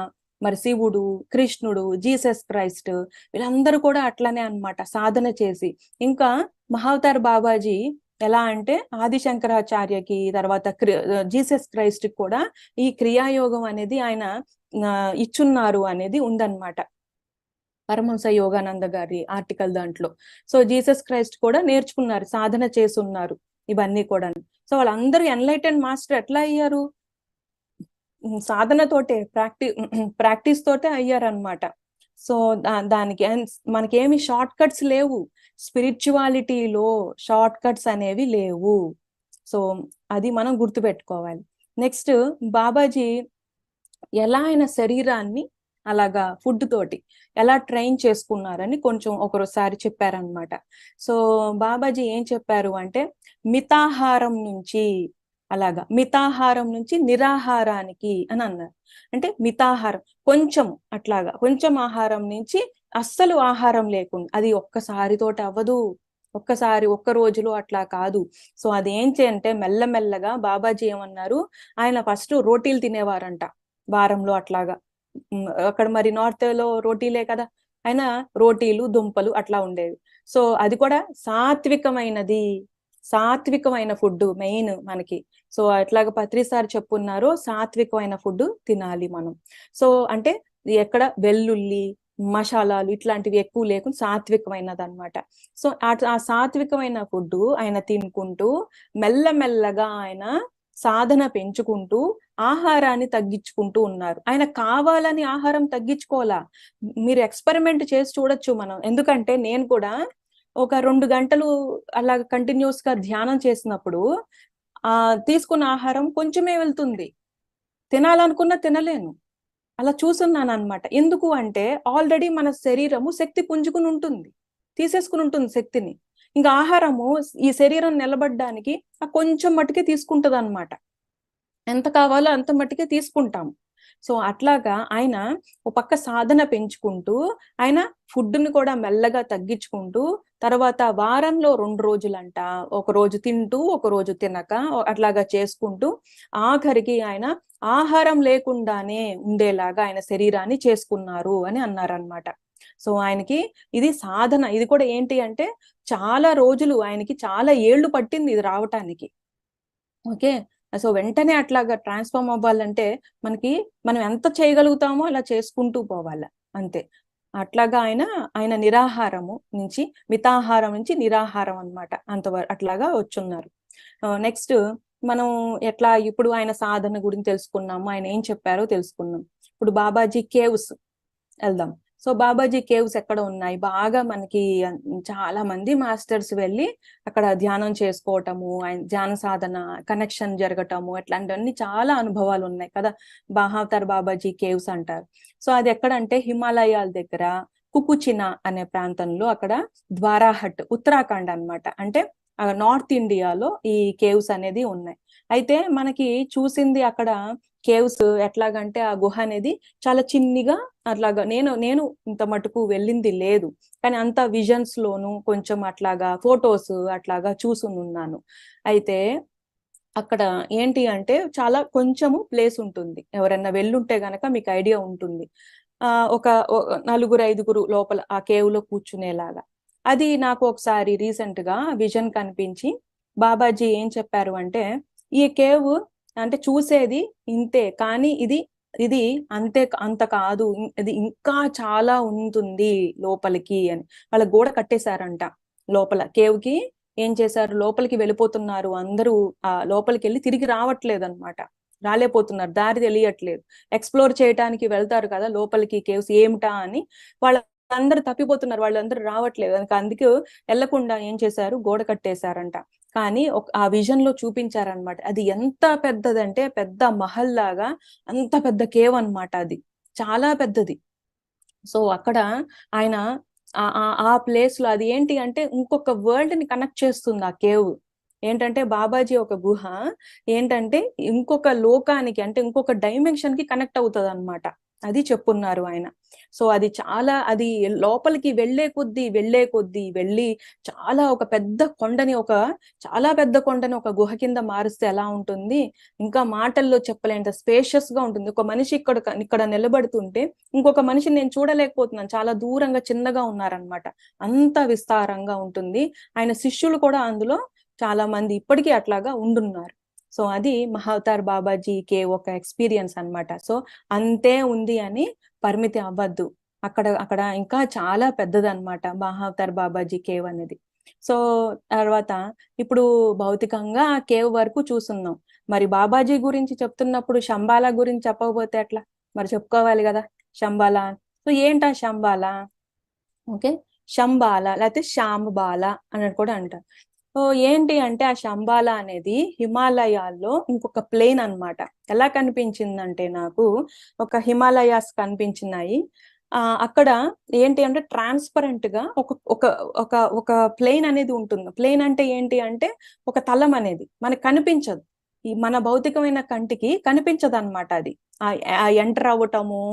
మరి శివుడు, కృష్ణుడు, జీసస్ క్రైస్ట్, వీళ్ళందరూ కూడా అట్లానే అన్నమాట సాధన చేసి. ఇంకా మహావతార్ బాబాజీ ఎలా అంటే ఆదిశంకరాచార్యకి, తర్వాత జీసస్ క్రైస్ట్ కి కూడా ఈ క్రియాయోగం అనేది ఆయన ఇచ్చున్నారు అనేది ఉందన్నమాట పరమహంస యోగానంద గారి ఆర్టికల్ దాంట్లో. సో జీసస్ క్రైస్ట్ కూడా నేర్చుకున్నారు, సాధన చేసున్నారు ఇవన్నీ కూడా. సో వాళ్ళందరూ ఎన్లైటెన్ మాస్టర్ ఎట్లా అయ్యారు? సాధనతోటే, ప్రాక్టీస్ తోటే అయ్యారనమాట. సో దానికి మనకేమి షార్ట్ కట్స్ లేవు, స్పిరిచువాలిటీలో షార్ట్ కట్స్ అనేవి లేవు. సో అది మనం గుర్తుపెట్టుకోవాలి. నెక్స్ట్ బాబాజీ ఎలా ఆయన శరీరాన్ని అలాగా ఫుడ్ తోటి ఎలా ట్రైన్ చేసుకున్నారని కొంచెం ఒకసారి చెప్పారనమాట. సో బాబాజీ ఏం చెప్పారు అంటే మితాహారం నుంచి మితాహారం నుంచి నిరాహారానికి అని అన్నారు. అంటే మితాహారం కొంచెం ఆహారం నుంచి అస్సలు ఆహారం లేకుండా, అది ఒక్కసారితోటి అవ్వదు, ఒక్క రోజులో అట్లా కాదు. సో అదేంటి అంటే మెల్లమెల్లగా బాబాజీ ఏమన్నారు, ఆయన ఫస్ట్ రోటీలు తినేవారంట వారంలో అట్లాగా. అక్కడ మరి నార్త్ లో రోటీలే కదా, ఆయన రోటీలు దుంపలు అట్లా ఉండేవి. సో అది కూడా సాత్వికమైన ఫుడ్ మెయిన్ మనకి. సో అట్లాగా పత్రిసారి చెప్పున్నారు, సాత్వికమైన ఫుడ్ తినాలి మనం. సో అంటే ఎక్కడ వెల్లుల్లి మసాలాలు ఇట్లాంటివి ఎక్కువ లేకుండా సాత్వికమైనది అనమాట. సో ఆ సాత్వికమైన ఫుడ్ ఆయన తినుకుంటూ మెల్లమెల్లగా ఆయన సాధన పెంచుకుంటూ ఆహారాన్ని తగ్గించుకుంటూ ఉన్నారు. ఆయన కావాలని ఆహారం తగ్గించుకోవాలా, మీరు ఎక్స్పెరిమెంట్ చేసి చూడొచ్చు మనం. ఎందుకంటే నేను కూడా ఒక 2 గంటలు అలా కంటిన్యూస్ గా ధ్యానం చేసినప్పుడు తీసుకున్న ఆహారం కొంచెమే వెళ్తుంది, తినాలనుకున్నా తినలేను, అలా చూస్తున్నాను అనమాట. ఎందుకు అంటే ఆల్రెడీ మన శరీరము శక్తి పుంజుకుని ఉంటుంది, తీసేసుకుని ఉంటుంది శక్తిని. ఇంకా ఆహారము ఈ శరీరం నిలబడడానికి కొంచెం మట్టుకే తీసుకుంటది అనమాట, ఎంత కావాలో అంత మట్టుకే తీసుకుంటాము. సో అట్లాగా ఆయన ఒక పక్క సాధన పెంచుకుంటూ ఆయన ఫుడ్ని కూడా మెల్లగా తగ్గించుకుంటూ, తర్వాత వారంలో 2 రోజులంట, ఒక రోజు తింటూ ఒక రోజు తినక అట్లాగా చేసుకుంటూ ఆఖరికి ఆయన ఆహారం లేకుండానే ఉండేలాగా ఆయన శరీరాన్ని చేసుకున్నారు అని అన్నారనమాట. సో ఆయనకి ఇది సాధన, ఇది కూడా ఏంటి అంటే చాలా రోజులు, ఆయనకి చాలా ఏళ్ళు పట్టింది ఇది రావటానికి. ఓకే, సో వెంటనే అట్లాగా ట్రాన్స్ఫార్మ్ అవ్వాలంటే మనం ఎంత చేయగలుగుతామో అలా చేసుకుంటూ పోవాలి అంతే. అట్లాగా ఆయన నిరాహారము నుంచి మితాహారం నుంచి నిరాహారం అనమాట, అట్లాగా వచ్చున్నారు. నెక్స్ట్ మనం ఇప్పుడు ఆయన సాధన గురించి తెలుసుకున్నాము, ఆయన ఏం చెప్పారో తెలుసుకున్నాం. ఇప్పుడు బాబాజీ కేవ్స్ వెళ్దాం. సో బాబాజీ కేవ్స్ ఎక్కడ ఉన్నాయి, బాగా మనకి చాలా మంది మాస్టర్స్ వెళ్ళి అక్కడ ధ్యానం చేసుకోవటము, ఆయన ధ్యాన సాధన కనెక్షన్ జరగటము, ఇట్లాంటివన్నీ చాలా అనుభవాలు ఉన్నాయి కదా. మహావతార్ బాబాజీ కేవ్స్ అంటారు. సో అది ఎక్కడంటే హిమాలయాల దగ్గర కుకుచినా అనే ప్రాంతంలో, అక్కడ ద్వారాహట్ ఉత్తరాఖండ్ అన్నమాట. అంటే నార్త్ ఇండియాలో ఈ కేవ్స్ అనేది ఉన్నాయి. అయితే మనకి చూసింది అక్కడ కేవ్స్ ఎట్లాగంటే ఆ గుహ అనేది చాలా చిన్నిగా అట్లాగా, నేను ఇంత మటుకు వెళ్ళింది లేదు, కానీ అంత విజన్స్ లోను కొంచెం అట్లాగా ఫొటోస్ అట్లాగా చూసున్నాను. అయితే అక్కడ ఏంటి అంటే చాలా కొంచెము ప్లేస్ ఉంటుంది, ఎవరైనా వెళ్ళుంటే గనక మీకు ఐడియా ఉంటుంది. ఒక 4-5 లోపల ఆ కేవ్ లో కూర్చునేలాగా. అది నాకు ఒకసారి రీసెంట్ గా విజన్ కనిపించి బాబాజీ ఏం చెప్పారు అంటే, ఈ కేవ్ అంటే చూసేది ఇంతే, కానీ ఇది అంత కాదు, ఇది ఇంకా చాలా ఉంటుంది లోపలికి అని. వాళ్ళ గోడ కట్టేశారంట లోపల కేవ్ కి. ఏం చేశారు, లోపలికి వెళ్ళిపోతున్నారు అందరూ, లోపలికి వెళ్ళి తిరిగి రావట్లేదు అనమాట, రాలేపోతున్నారు, దారి తెలియట్లేదు. ఎక్స్ప్లోర్ చేయడానికి వెళ్తారు కదా లోపలికి కేవ్స్ ఏమిటా అని, వాళ్ళందరూ తప్పిపోతున్నారు, వాళ్ళందరూ రావట్లేదు. అందుకే వెళ్లకుండా ఏం చేశారు, గోడ కట్టేశారంట. కానీ ఆ విజన్ లో చూపించారనమాట, అది ఎంత పెద్దదంటే పెద్ద మహల్ లాగా, అంత పెద్ద కేవ్ అన్నమాట, అది చాలా పెద్దది. సో అక్కడ ఆయన ఆ ప్లేస్ లో అది ఏంటి అంటే ఇంకొక వరల్డ్ ని కనెక్ట్ చేస్తుంది ఆ కేవ్. ఏంటంటే బాబాజీ ఒక గుహ ఏంటంటే ఇంకొక లోకానికి, అంటే ఇంకొక డైమెన్షన్ కి కనెక్ట్ అవుతుంది అనమాట అది చెప్పున్నారు ఆయన. సో అది చాలా, అది లోపలికి వెళ్లే కొద్దీ వెళ్ళి చాలా ఒక పెద్ద కొండని, చాలా పెద్ద కొండని ఒక గుహ కింద మారుస్తే ఎలా ఉంటుంది, ఇంకా మాటల్లో చెప్పలేంత స్పేషియస్ గా ఉంటుంది. ఒక మనిషి ఇక్కడ నిలబడుతుంటే ఇంకొక మనిషిని నేను చూడలేకపోతున్నాను, చాలా దూరంగా చిన్నగా ఉన్నారనమాట, అంత విస్తారంగా ఉంటుంది. ఆయన శిష్యులు కూడా అందులో చాలా మంది ఇప్పటికీ అట్లాగా ఉండున్నారు. సో అది మహావతార్ బాబాజీ కేవ్ ఒక ఎక్స్పీరియన్స్ అన్నమాట. సో అంతే ఉంది అని పరిమితి అవ్వద్దు, అక్కడ ఇంకా చాలా పెద్దదన్నమాట మహావతార్ బాబాజీ కేవ్ అనేది. సో తర్వాత ఇప్పుడు భౌతికంగా ఆ కేవ్ వరకు చూస్తున్నాం. మరి బాబాజీ గురించి చెప్తున్నప్పుడు శంబాలా గురించి చెప్పకపోతే ఎట్లా, మరి చెప్పుకోవాలి కదా శంబాలా. సో ఏంటా శంబాలా? ఓకే, శంబాల లేకపోతే శ్యాంబాల అన్నట్టు కూడా అంటారు. సో ఏంటి అంటే ఆ శంబాల అనేది హిమాలయాల్లో ఇంకొక ప్లేన్ అన్నమాట. ఎలా కనిపించిందంటే నాకు ఒక హిమాలయాస్ కనిపించినాయి. అక్కడ ఏంటి అంటే ట్రాన్స్పరెంట్ గా ఒక ఒక ఒక ఒక ప్లేన్ అనేది ఉంటుంది. ప్లేన్ అంటే ఏంటి అంటే ఒక తలం అనేది మనకు కనిపించదు, ఈ మన భౌతికమైన కంటికి కనిపించదు అనమాట. అది ఆ ఎంటర్ అవ్వటము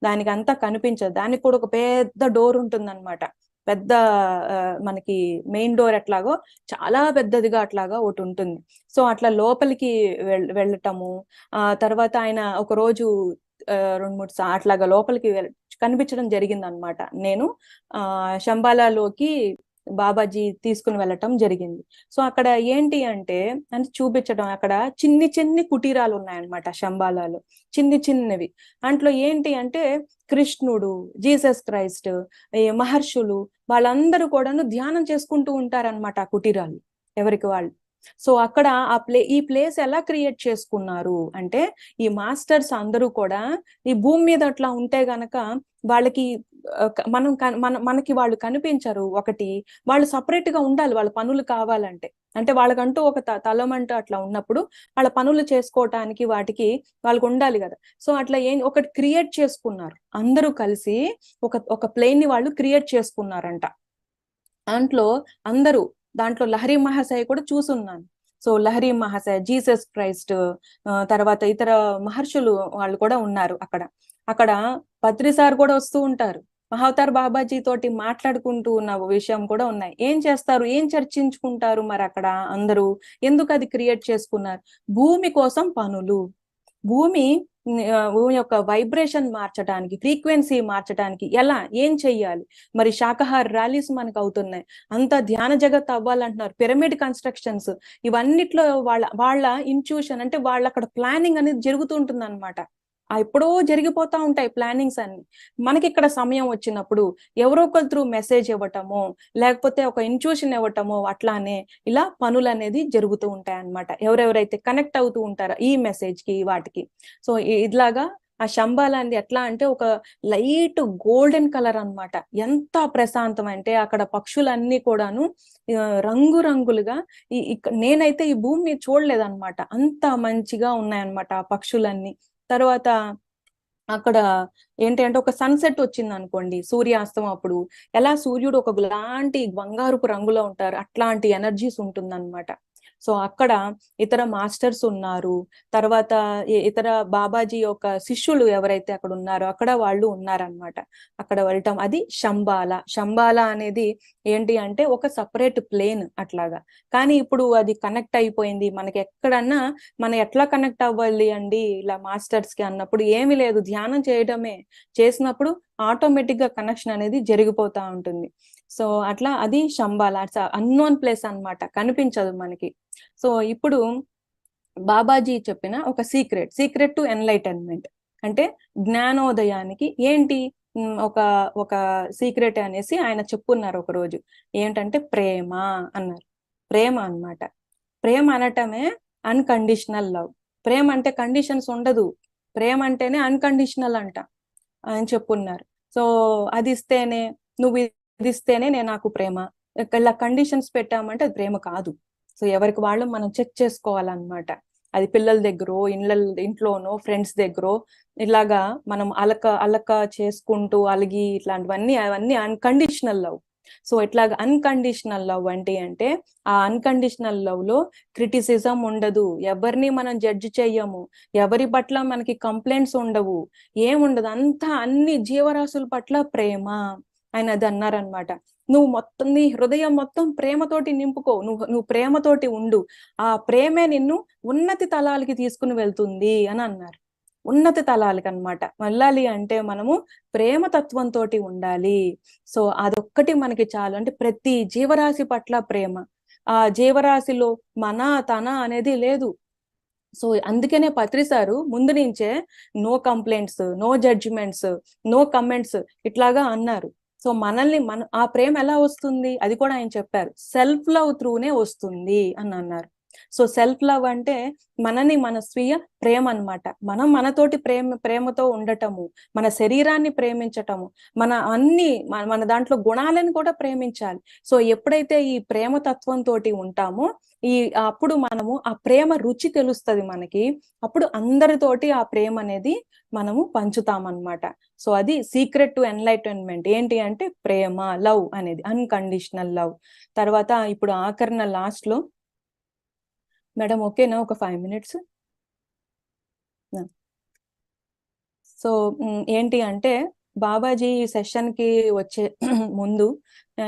దానికి అంతా కనిపించదు. దానికి కూడా ఒక పెద్ద డోర్ ఉంటుంది అనమాట. పెద్ద మనకి మెయిన్ డోర్ ఎట్లాగో చాలా పెద్దదిగా అట్లాగా ఒకటి ఉంటుంది. సో అట్లా లోపలికి వెళ్ళటము, తర్వాత ఆయన ఒక రోజు 2-3 సార్లు అట్లాగా లోపలికి కనిపించడం జరిగింది అనమాట. నేను శంబాలాలోకి బాబాజీ తీసుకుని వెళ్ళటం జరిగింది. సో అక్కడ ఏంటి అంటే చూపించడం, అక్కడ చిన్ని కుటీరాలు ఉన్నాయన్నమాట శంబాలాలో, చిన్నవి. దాంట్లో ఏంటి అంటే కృష్ణుడు, జీసస్ క్రైస్ట్, మహర్షులు వాళ్ళందరూ కూడాను ధ్యానం చేసుకుంటూ ఉంటారన్నమాట ఆ కుటీరాలు ఎవరికి వాళ్ళు. సో అక్కడ ఈ ప్లేస్ ఎలా క్రియేట్ చేసుకున్నారు అంటే, ఈ మాస్టర్స్ అందరూ కూడా ఈ భూమి మీద అట్లా ఉంటే గనక వాళ్ళకి మనకి వాళ్ళు కనిపించరు. ఒకటి, వాళ్ళు సపరేట్ గా ఉండాలి వాళ్ళ పనులు కావాలంటే. అంటే వాళ్ళకంటూ ఒక తలం అంటూ అట్లా ఉన్నప్పుడు వాళ్ళ పనులు చేసుకోవటానికి వాటికి వాళ్ళకు ఉండాలి కదా. సో అట్లా ఒకటి క్రియేట్ చేసుకున్నారు అందరూ కలిసి, ఒక ప్లేన్ ని వాళ్ళు క్రియేట్ చేసుకున్నారంట. దాంట్లో లహరి మహాశయ కూడా చూసున్నాను. సో లహరి మహాశయ, జీసస్ క్రైస్ట్, తర్వాత ఇతర మహర్షులు వాళ్ళు కూడా ఉన్నారు అక్కడ పత్రి సార్ కూడా వస్తూ ఉంటారు. మహావతార్ బాబాజీ తోటి మాట్లాడుకుంటూ ఉన్న విషయం కూడా ఉన్నాయి. ఏం చేస్తారు, ఏం చర్చించుకుంటారు మరి అక్కడ అందరూ, ఎందుకు అది క్రియేట్ చేసుకున్నారు? భూమి కోసం పనులు, భూమి యొక్క వైబ్రేషన్ మార్చడానికి, ఫ్రీక్వెన్సీ మార్చడానికి ఏం చెయ్యాలి. మరి శాకాహార ర్యాలీస్ మనకు అవుతున్నాయి, అంత ధ్యాన జగత్ అవ్వాలంటున్నారు, పిరమిడ్ కన్స్ట్రక్షన్స్, ఇవన్నిట్లో వాళ్ళ ఇంట్యూషన్ అంటే వాళ్ళ అక్కడ ప్లానింగ్ అనేది జరుగుతూ ఉంటుంది అనమాట. ఎప్పుడో జరిగిపోతా ఉంటాయి ప్లానింగ్స్ అన్ని. మనకి ఇక్కడ సమయం వచ్చినప్పుడు ఎవరో ఒకరు త్రూ మెసేజ్ ఇవ్వటము, లేకపోతే ఒక ఇంట్యూషన్ ఇవ్వటము, అట్లానే ఇలా పనులు అనేది జరుగుతూ ఉంటాయి అన్నమాట, ఎవరెవరైతే కనెక్ట్ అవుతూ ఉంటారో ఈ మెసేజ్ కి వాటికి. సో ఇట్లాగా ఆ శంబాల అనేది ఎట్లా అంటే ఒక లైట్ గోల్డెన్ కలర్ అన్నమాట. ఎంత ప్రశాంతం అంటే అక్కడ పక్షులన్నీ కూడాను రంగులుగా, నేనైతే ఈ భూమి మీద చూడలేదన్నమాట, అంత మంచిగా ఉన్నాయన్నమాట ఆ పక్షులన్నీ. తర్వాత అక్కడ ఏంటి అంటే ఒక సన్సెట్ వచ్చింది అనుకోండి, సూర్యాస్తం అప్పుడు ఎలా సూర్యుడు ఒకలాంటి బంగారుపు రంగులో ఉంటారు, అట్లాంటి ఎనర్జీస్ ఉంటుందన్నమాట. సో అక్కడ ఇతర మాస్టర్స్ ఉన్నారు, తర్వాత ఇతర బాబాజీ యొక్క శిష్యులు ఎవరైతే అక్కడ ఉన్నారో అక్కడ వాళ్ళు ఉన్నారనమాట. అక్కడ వెళ్ళటం, అది శంబాల అనేది ఏంటి అంటే ఒక సపరేట్ ప్లేన్ అట్లాగా. కానీ ఇప్పుడు అది కనెక్ట్ అయిపోయింది. మనకి ఎక్కడన్నా మనం ఎట్లా కనెక్ట్ అవ్వాలి అండి ఇలా మాస్టర్స్ కి అన్నప్పుడు, ఏమీ లేదు, ధ్యానం చేయడమే. చేసినప్పుడు ఆటోమేటిక్ గా కనెక్షన్ అనేది జరిగిపోతా ఉంటుంది. సో అట్లా అది శంబాల, అన్నోన్ ప్లేస్ అన్నమాట, కనిపించదు మనకి. సో ఇప్పుడు బాబాజీ చెప్పిన ఒక సీక్రెట్ టు ఎన్లైటన్మెంట్ అంటే జ్ఞానోదయానికి ఏంటి ఒక సీక్రెట్ అనేసి ఆయన చెప్పున్నారు ఒక రోజు. ఏంటంటే ప్రేమ అన్నారు. ప్రేమ అన్నమాట. ప్రేమ అనటమే అన్కండిషనల్ లవ్. ప్రేమ అంటే కండిషన్స్ ఉండదు, ప్రేమ అంటేనే అన్కండిషనల్ అంట అని చెప్పున్నారు. సో అది ఇస్తేనే, నువ్వు ఇది ఇస్తేనే నాకు ప్రేమ, ఇలా కండిషన్స్ పెట్టామంటే అది ప్రేమ కాదు. సో ఎవరికి వాళ్ళు మనం చెక్ చేసుకోవాలన్నమాట. అది పిల్లల దగ్గర, ఇంట్లోనో, ఫ్రెండ్స్ దగ్గర ఇలాగా మనం అలక చేసుకుంటూ అలిగి అవన్నీ అన్కండిషనల్ లవ్. సో ఇట్లాగా అన్కండిషనల్ లవ్ అంటే ఆ అన్కండిషనల్ లవ్ లో క్రిటిసిజం ఉండదు, ఎవరిని మనం జడ్జి చెయ్యము, ఎవరి పట్ల మనకి కంప్లైంట్స్ ఉండవు, ఏముండదు, అంతా అన్ని జీవరాశుల పట్ల ప్రేమ. ఆయన అది అన్నారనమాట. నువ్వు మొత్తం నీ హృదయం మొత్తం ప్రేమతోటి నింపుకో, నువ్వు ప్రేమతోటి ఉండు, ఆ ప్రేమే నిన్ను ఉన్నతి తలాలకి తీసుకుని వెళ్తుంది అని అన్నారు. ఉన్నత తలాలకి అన్నమాట వెళ్ళాలి అంటే మనము ప్రేమ తత్వంతో ఉండాలి. సో అదొక్కటి మనకి చాలు. అంటే ప్రతి జీవరాశి పట్ల ప్రేమ, ఆ జీవరాశిలో మన తన అనేది లేదు. సో అందుకనే పత్రి సారు ముందు నుంచే no complaints, no judgements, no comments ఇట్లాగా అన్నారు. సో మనల్ని ఆ ప్రేమ ఎలా వస్తుంది అది కూడా ఆయన చెప్పారు, సెల్ఫ్ లవ్ త్రూనే వస్తుంది అని అన్నారు. సో సెల్ఫ్ లవ్ అంటే మనని మన స్వీయ ప్రేమ అన్నమాట. మనం మనతోటి ప్రేమతో ఉండటము, మన శరీరాన్ని ప్రేమించటము, మన అన్ని మన దాంట్లో గుణాలను కూడా ప్రేమించాలి. సో ఎప్పుడైతే ఈ ప్రేమ తత్వంతో ఉంటామో అప్పుడు మనము ఆ ప్రేమ రుచి తెలుస్తుంది మనకి. అప్పుడు అందరితోటి ఆ ప్రేమ అనేది మనము పంచుతామన్నమాట. సో అది సీక్రెట్ టు ఎన్లైటన్మెంట్ ఏంటి అంటే ప్రేమ, లవ్ అనేది అన్కండిషనల్ లవ్. తర్వాత ఇప్పుడు ఆఖరణ లాస్ట్ లో మేడం ఓకేనా, ఒక 5 minutes. సో ఏంటి అంటే బాబాజీ సెషన్ కి వచ్చే ముందు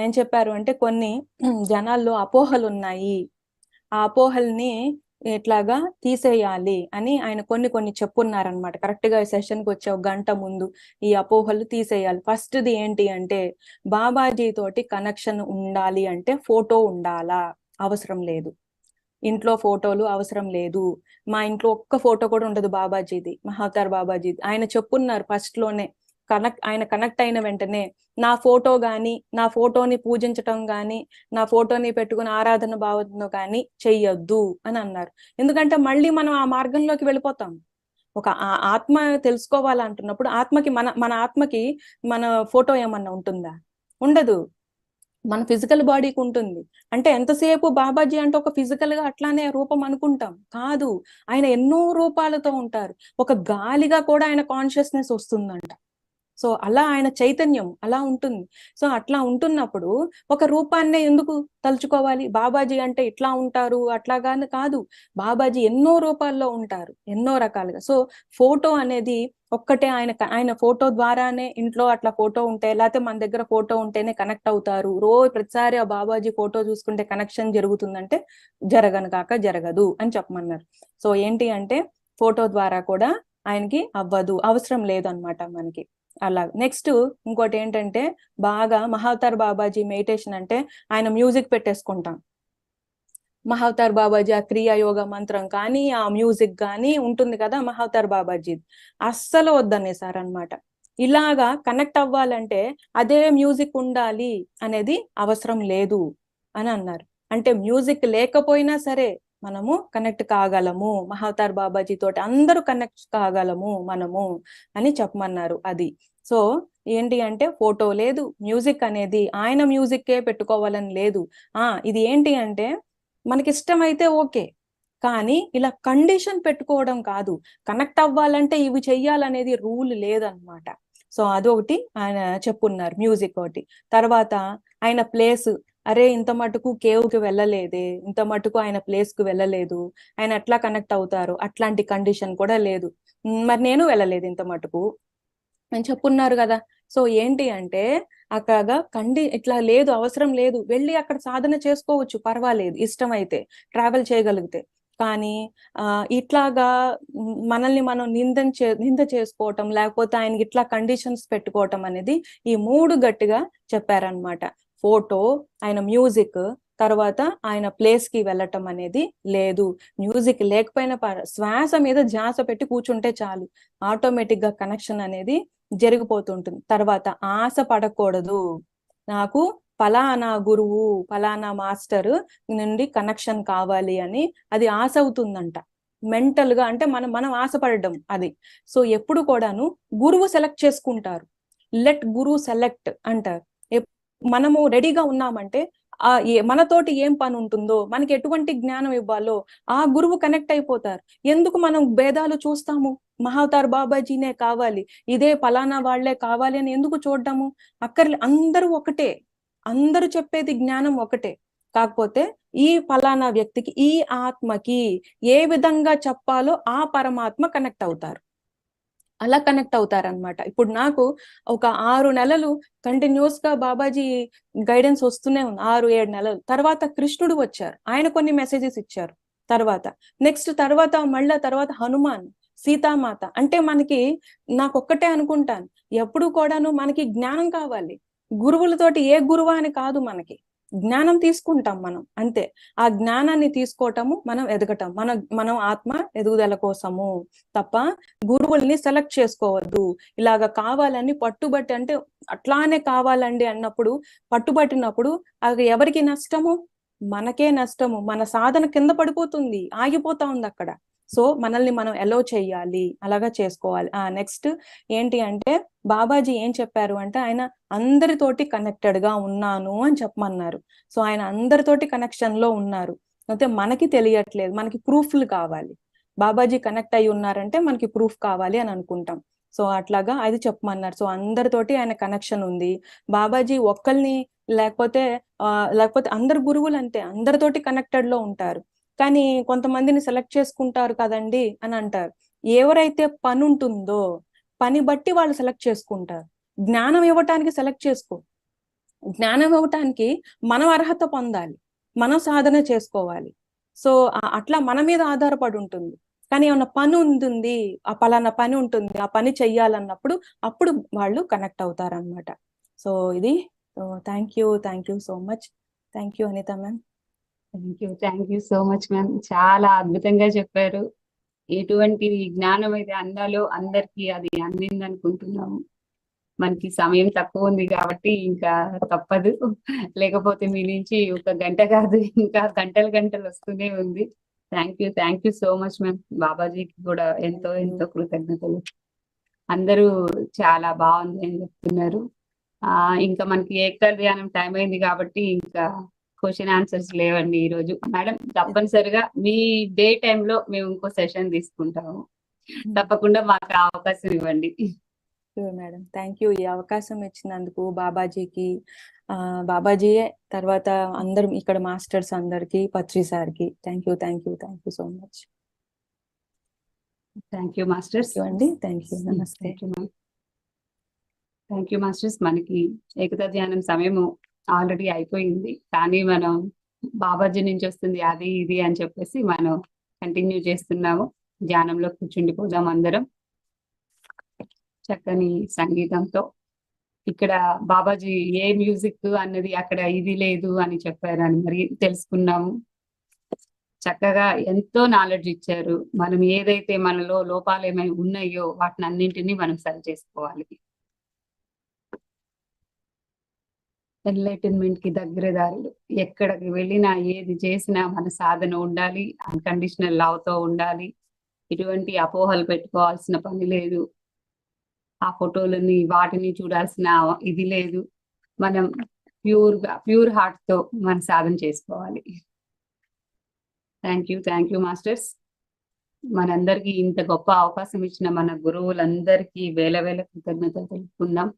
ఏం చెప్పారు అంటే కొన్ని జనాల్లో అపోహలు ఉన్నాయి, ఆ అపోహల్ని ఎట్లాగా తీసేయాలి అని ఆయన కొన్ని చెప్పున్నారనమాట. కరెక్ట్ గా సెషన్ కి వచ్చే 1 గంట ముందు ఈ అపోహలు తీసేయాలి. ఫస్ట్ది ఏంటి అంటే బాబాజీ తోటి కనెక్షన్ ఉండాలి అంటే ఫోటో ఉండాలా, అవసరం లేదు. ఇంట్లో ఫోటోలు అవసరం లేదు. మా ఇంట్లో ఒక్క ఫోటో కూడా ఉండదు బాబాజీది, మహావతార్ బాబాజీది. ఆయన చెప్పున్నారు ఫస్ట్ లోనే, ఆయన కనెక్ట్ అయిన వెంటనే నా ఫోటో గాని, నా ఫోటోని పూజించటం గాని, నా ఫోటోని పెట్టుకుని ఆరాధన భావంతో గాని చెయ్యొద్దు అని అన్నారు. ఎందుకంటే మళ్ళీ మనం ఆ మార్గంలోకి వెళ్ళిపోతాం. ఒక ఆత్మ తెలుసుకోవాలంటున్నప్పుడు ఆత్మకి మన ఆత్మకి మన ఫోటో ఏమన్నా ఉంటుందా? ఉండదు. మన ఫిజికల్ బాడీకి ఉంటుంది. అంటే ఎంతసేపు బాబాజీ అంటే ఒక ఫిజికల్ గా అట్లానే రూపం అనుకుంటాం, కాదు. ఆయన ఎన్నో రూపాలతో ఉంటారు. ఒక గాలిగా కూడా ఆయన కాన్షియస్నెస్ వస్తుందంట. సో అలా ఆయన చైతన్యం అలా ఉంటుంది. సో అట్లా ఉంటున్నప్పుడు ఒక రూపాన్నే ఎందుకు తలుచుకోవాలి? బాబాజీ అంటే ఇట్లా ఉంటారు అట్లాగాని కాదు, బాబాజీ ఎన్నో రూపాల్లో ఉంటారు, ఎన్నో రకాలుగా. సో ఫోటో అనేది ఒక్కటే, ఆయన ఫోటో ద్వారానే ఇంట్లో అట్లా ఫోటో ఉంటే, లేకపోతే మన దగ్గర ఫోటో ఉంటేనే కనెక్ట్ అవుతారు, రోజు ప్రతిసారి ఆ బాబాజీ ఫోటో చూసుకుంటే కనెక్షన్ జరుగుతుందంటే జరగను కాక జరగదు అని చెప్పమన్నారు. సో ఏంటి అంటే ఫోటో ద్వారా కూడా ఆయనకి అవ్వదు, అవసరం లేదన్నమాట మనకి. అలా నెక్స్ట్ ఇంకోటి ఏంటంటే బాగా మహావతార్ బాబాజీ మెడిటేషన్ అంటే ఆయన మ్యూజిక్ పెట్టేసుకుంటాం. మహావతార్ బాబాజీ ఆ క్రియా యోగ మంత్రం కానీ ఆ మ్యూజిక్ కానీ ఉంటుంది కదా మహావతార్ బాబాజీ, అస్సలు వద్దనేసారు అనమాట. ఇలాగా కనెక్ట్ అవ్వాలంటే అదే మ్యూజిక్ ఉండాలి అనేది అవసరం లేదు అని అన్నారు. అంటే మ్యూజిక్ లేకపోయినా సరే మనము కనెక్ట్ కాగలము, మహావతార్ బాబాజీ తోటి అందరూ కనెక్ట్ కాగలము మనము అని చెప్పమన్నారు. అది సో ఏంటి అంటే ఫోటో లేదు, మ్యూజిక్ అనేది ఆయన మ్యూజిక్కే పెట్టుకోవాలని లేదు. ఇది ఏంటి అంటే మనకి ఇష్టమైతే ఓకే, కానీ ఇలా కండిషన్ పెట్టుకోవడం కాదు. కనెక్ట్ అవ్వాలంటే ఇవి చెయ్యాలనేది రూల్ లేదన్నమాట. సో అదొకటి ఆయన చెప్పున్నారు, మ్యూజిక్ ఒకటి. తర్వాత ఆయన ప్లేస్, అరే ఇంత మటుకు కేవ్ కి వెళ్ళలేదే, ఇంత మటుకు ఆయన ప్లేస్ కు వెళ్ళలేదు, ఆయన ఎట్లా కనెక్ట్ అవుతారు, అట్లాంటి కండిషన్ కూడా లేదు. మరి నేను వెళ్ళలేదు ఇంత మటుకు అని చెప్పున్నారు కదా. సో ఏంటి అంటే అక్కడ ఇట్లా లేదు, అవసరం లేదు, వెళ్ళి అక్కడ సాధన చేసుకోవచ్చు, పర్వాలేదు, ఇష్టమైతే ట్రావెల్ చేయగలిగితే. కానీ ఇట్లాగా మనల్ని మనం నింద చేసుకోవటం, లేకపోతే ఆయనకి ఇట్లా కండిషన్స్ పెట్టుకోవటం అనేది ఈ 3 గట్టిగా చెప్పారనమాట. ఫోటో, ఆయన మ్యూజిక్, తర్వాత ఆయన ప్లేస్ కి వెళ్ళటం అనేది లేదు. మ్యూజిక్ లేకపోయినా శ్వాస మీద ధ్యాస పెట్టి కూర్చుంటే చాలు, ఆటోమేటిక్ గా కనెక్షన్ అనేది జరిగిపోతుంటుంది. తర్వాత ఆశ పడకూడదు, నాకు ఫలానా గురువు, ఫలానా మాస్టర్ నుండి కనెక్షన్ కావాలి అని, అది ఆశ అవుతుందంట మెంటల్ గా. అంటే మనం ఆశపడడం అది. సో ఎప్పుడు కూడాను గురువు సెలెక్ట్ చేసుకుంటారు, లెట్ గురు సెలెక్ట్ అంటారు. మనము రెడీగా ఉన్నామంటే మనతోటి ఏం పని ఉంటుందో, మనకి ఎటువంటి జ్ఞానం ఇవ్వాలో ఆ గురువు కనెక్ట్ అయిపోతారు. ఎందుకు మనం భేదాలు చూస్తాము? మహావతార్ బాబాజీనే కావాలి, ఇదే ఫలానా వాళ్లే కావాలి అని ఎందుకు చూడటము? అందరూ ఒకటే. అందరూ చెప్పేది జ్ఞానం ఒకటే, కాకపోతే ఈ ఫలానా వ్యక్తికి, ఈ ఆత్మకి ఏ విధంగా చెప్పాలో ఆ పరమాత్మ కనెక్ట్ అవుతారు, అలా కనెక్ట్ అవుతారనమాట. ఇప్పుడు నాకు ఒక 6 నెలలు కంటిన్యూస్ గా బాబాజీ గైడెన్స్ వస్తూనే ఉంది, 6-7 నెలలు. తర్వాత కృష్ణుడు వచ్చారు, ఆయన కొన్ని మెసేజెస్ ఇచ్చారు. తర్వాత నెక్స్ట్ మళ్ళా తర్వాత హనుమాన్, సీతామాత. అంటే మనకి, నాకు ఒక్కటే అనుకుంటాను, ఎప్పుడు కూడాను మనకి జ్ఞానం కావాలి. గురువులతోటి ఏ గురువా అని కాదు, మనకి జ్ఞానం తీసుకుంటాం మనం అంతే. ఆ జ్ఞానాన్ని తీసుకోవటము, మనం ఎదగటం, మనం ఆత్మ ఎదుగుదల కోసము తప్ప గురువుల్ని సెలెక్ట్ చేసుకోవద్దు. ఇలాగ కావాలని పట్టుబట్టి, అంటే అట్లానే కావాలండి అన్నప్పుడు, పట్టుబట్టినప్పుడు అది ఎవరికి నష్టము? మనకే నష్టము. మన సాధన కింద పడిపోతుంది, ఆగిపోతా ఉంది అక్కడ. సో మనల్ని మనం ఎలో చెయ్యాలి, అలాగా చేసుకోవాలి. నెక్స్ట్ ఏంటి అంటే, బాబాజీ ఏం చెప్పారు అంటే, ఆయన అందరితోటి కనెక్టెడ్ గా ఉన్నాను అని చెప్పమన్నారు. సో ఆయన అందరితోటి కనెక్షన్ లో ఉన్నారు, అయితే మనకి తెలియట్లేదు, మనకి ప్రూఫ్లు కావాలి. బాబాజీ కనెక్ట్ అయి ఉన్నారంటే మనకి ప్రూఫ్ కావాలి అని అనుకుంటాం. సో అట్లాగా అది చెప్పమన్నారు. సో అందరితోటి ఆయన కనెక్షన్ ఉంది. బాబాజీ ఒక్కల్ని లేకపోతే లేకపోతే అందరు గురువులు అంతే, అందరితోటి కనెక్టెడ్ లో ఉంటారు. కానీ కొంతమందిని సెలెక్ట్ చేసుకుంటారు కదండి అని అంటారు. ఎవరైతే పని ఉంటుందో పని బట్టి వాళ్ళు సెలెక్ట్ చేసుకుంటారు. జ్ఞానం ఇవ్వటానికి సెలెక్ట్ చేసుకో. జ్ఞానం ఇవ్వటానికి మనం అర్హత పొందాలి, మనం సాధన చేసుకోవాలి. సో అట్లా మన మీద ఆధారపడి ఉంటుంది. కానీ ఏమన్నా పని ఉంటుంది, ఆ పలానా పని ఉంటుంది, ఆ పని చెయ్యాలన్నప్పుడు అప్పుడు వాళ్ళు కనెక్ట్ అవుతారన్నమాట. సో ఇది. So thank you so much. Thank you Anitha ma'am. Thank you so much ma'am. చాలా అద్భుతంగా చెప్పారు. ఎటువంటి జ్ఞానం అయితే అందాలో అందరికీ అది అందింది అనుకుంటున్నాము. మనకి సమయం తక్కువ ఉంది కాబట్టి ఇంకా తప్పదు, లేకపోతే మీ నుంచి ఒక గంట కాదు ఇంకా గంటలు వస్తూనే ఉంది. Thank you so much ma'am. బాబాజీకి కూడా ఎంతో కృతజ్ఞతలు. అందరూ చాలా బాగుంది అని చెప్తున్నారు. ఇంకా మనకి ఏకల్ ధ్యానం టైం అయింది కాబట్టి ఇంకా క్వశ్చన్ ఆన్సర్స్ లేవండి ఈ రోజు. మేడం తప్పనిసరిగా మీ డే టైంలో మేము ఇంకో సెషన్ తీసుకుంటాము, తప్పకుండా మాకు అవకాశం ఇవ్వండి. మేడం థ్యాంక్ యూ, ఈ అవకాశం ఇచ్చినందుకు బాబాజీకి, బాబాజీయే తర్వాత అందరు ఇక్కడ మాస్టర్స్ అందరికి, పత్రి సార్కి thank you so much. Thank you masters అండి. Thank you. నమస్తే. Thank you masters. మనకి ఏకతా ధ్యానం సమయము ఆల్రెడీ అయిపోయింది, కానీ మనం బాబాజీ నుంచి వస్తుంది అది ఇది అని చెప్పేసి మనం కంటిన్యూ చేస్తున్నాము. ధ్యానంలో కూర్చుండిపోదాం అందరం చక్కని సంగీతంతో. ఇక్కడ బాబాజీ ఏ మ్యూజిక్ అన్నది అక్కడ ఇది లేదు అని చెప్పారని మరి తెలుసుకున్నాము. చక్కగా ఎంతో నాలెడ్జ్ ఇచ్చారు. మనం ఏదైతే మనలో లోపాలు ఏమైనా ఉన్నాయో వాటిని అన్నింటినీ మనం సరి చేసుకోవాలి. ఎన్లైటన్మెంట్ కి దగ్గర దారులు. ఎక్కడికి వెళ్ళినా ఏది చేసినా మన సాధన ఉండాలి, అన్కండిషనల్ లవ్ తో ఉండాలి. ఎటువంటి అపోహలు పెట్టుకోవాల్సిన పని లేదు, ఆ ఫోటోలని వాటిని చూడాల్సిన ఇది లేదు. మనం ప్యూర్ హార్ట్ తో మన సాధన చేసుకోవాలి. Thank you masters. మనందరికీ ఇంత గొప్ప అవకాశం ఇచ్చిన మన గురువులందరికీ వేల కృతజ్ఞతలు తెలుపుకుందాం.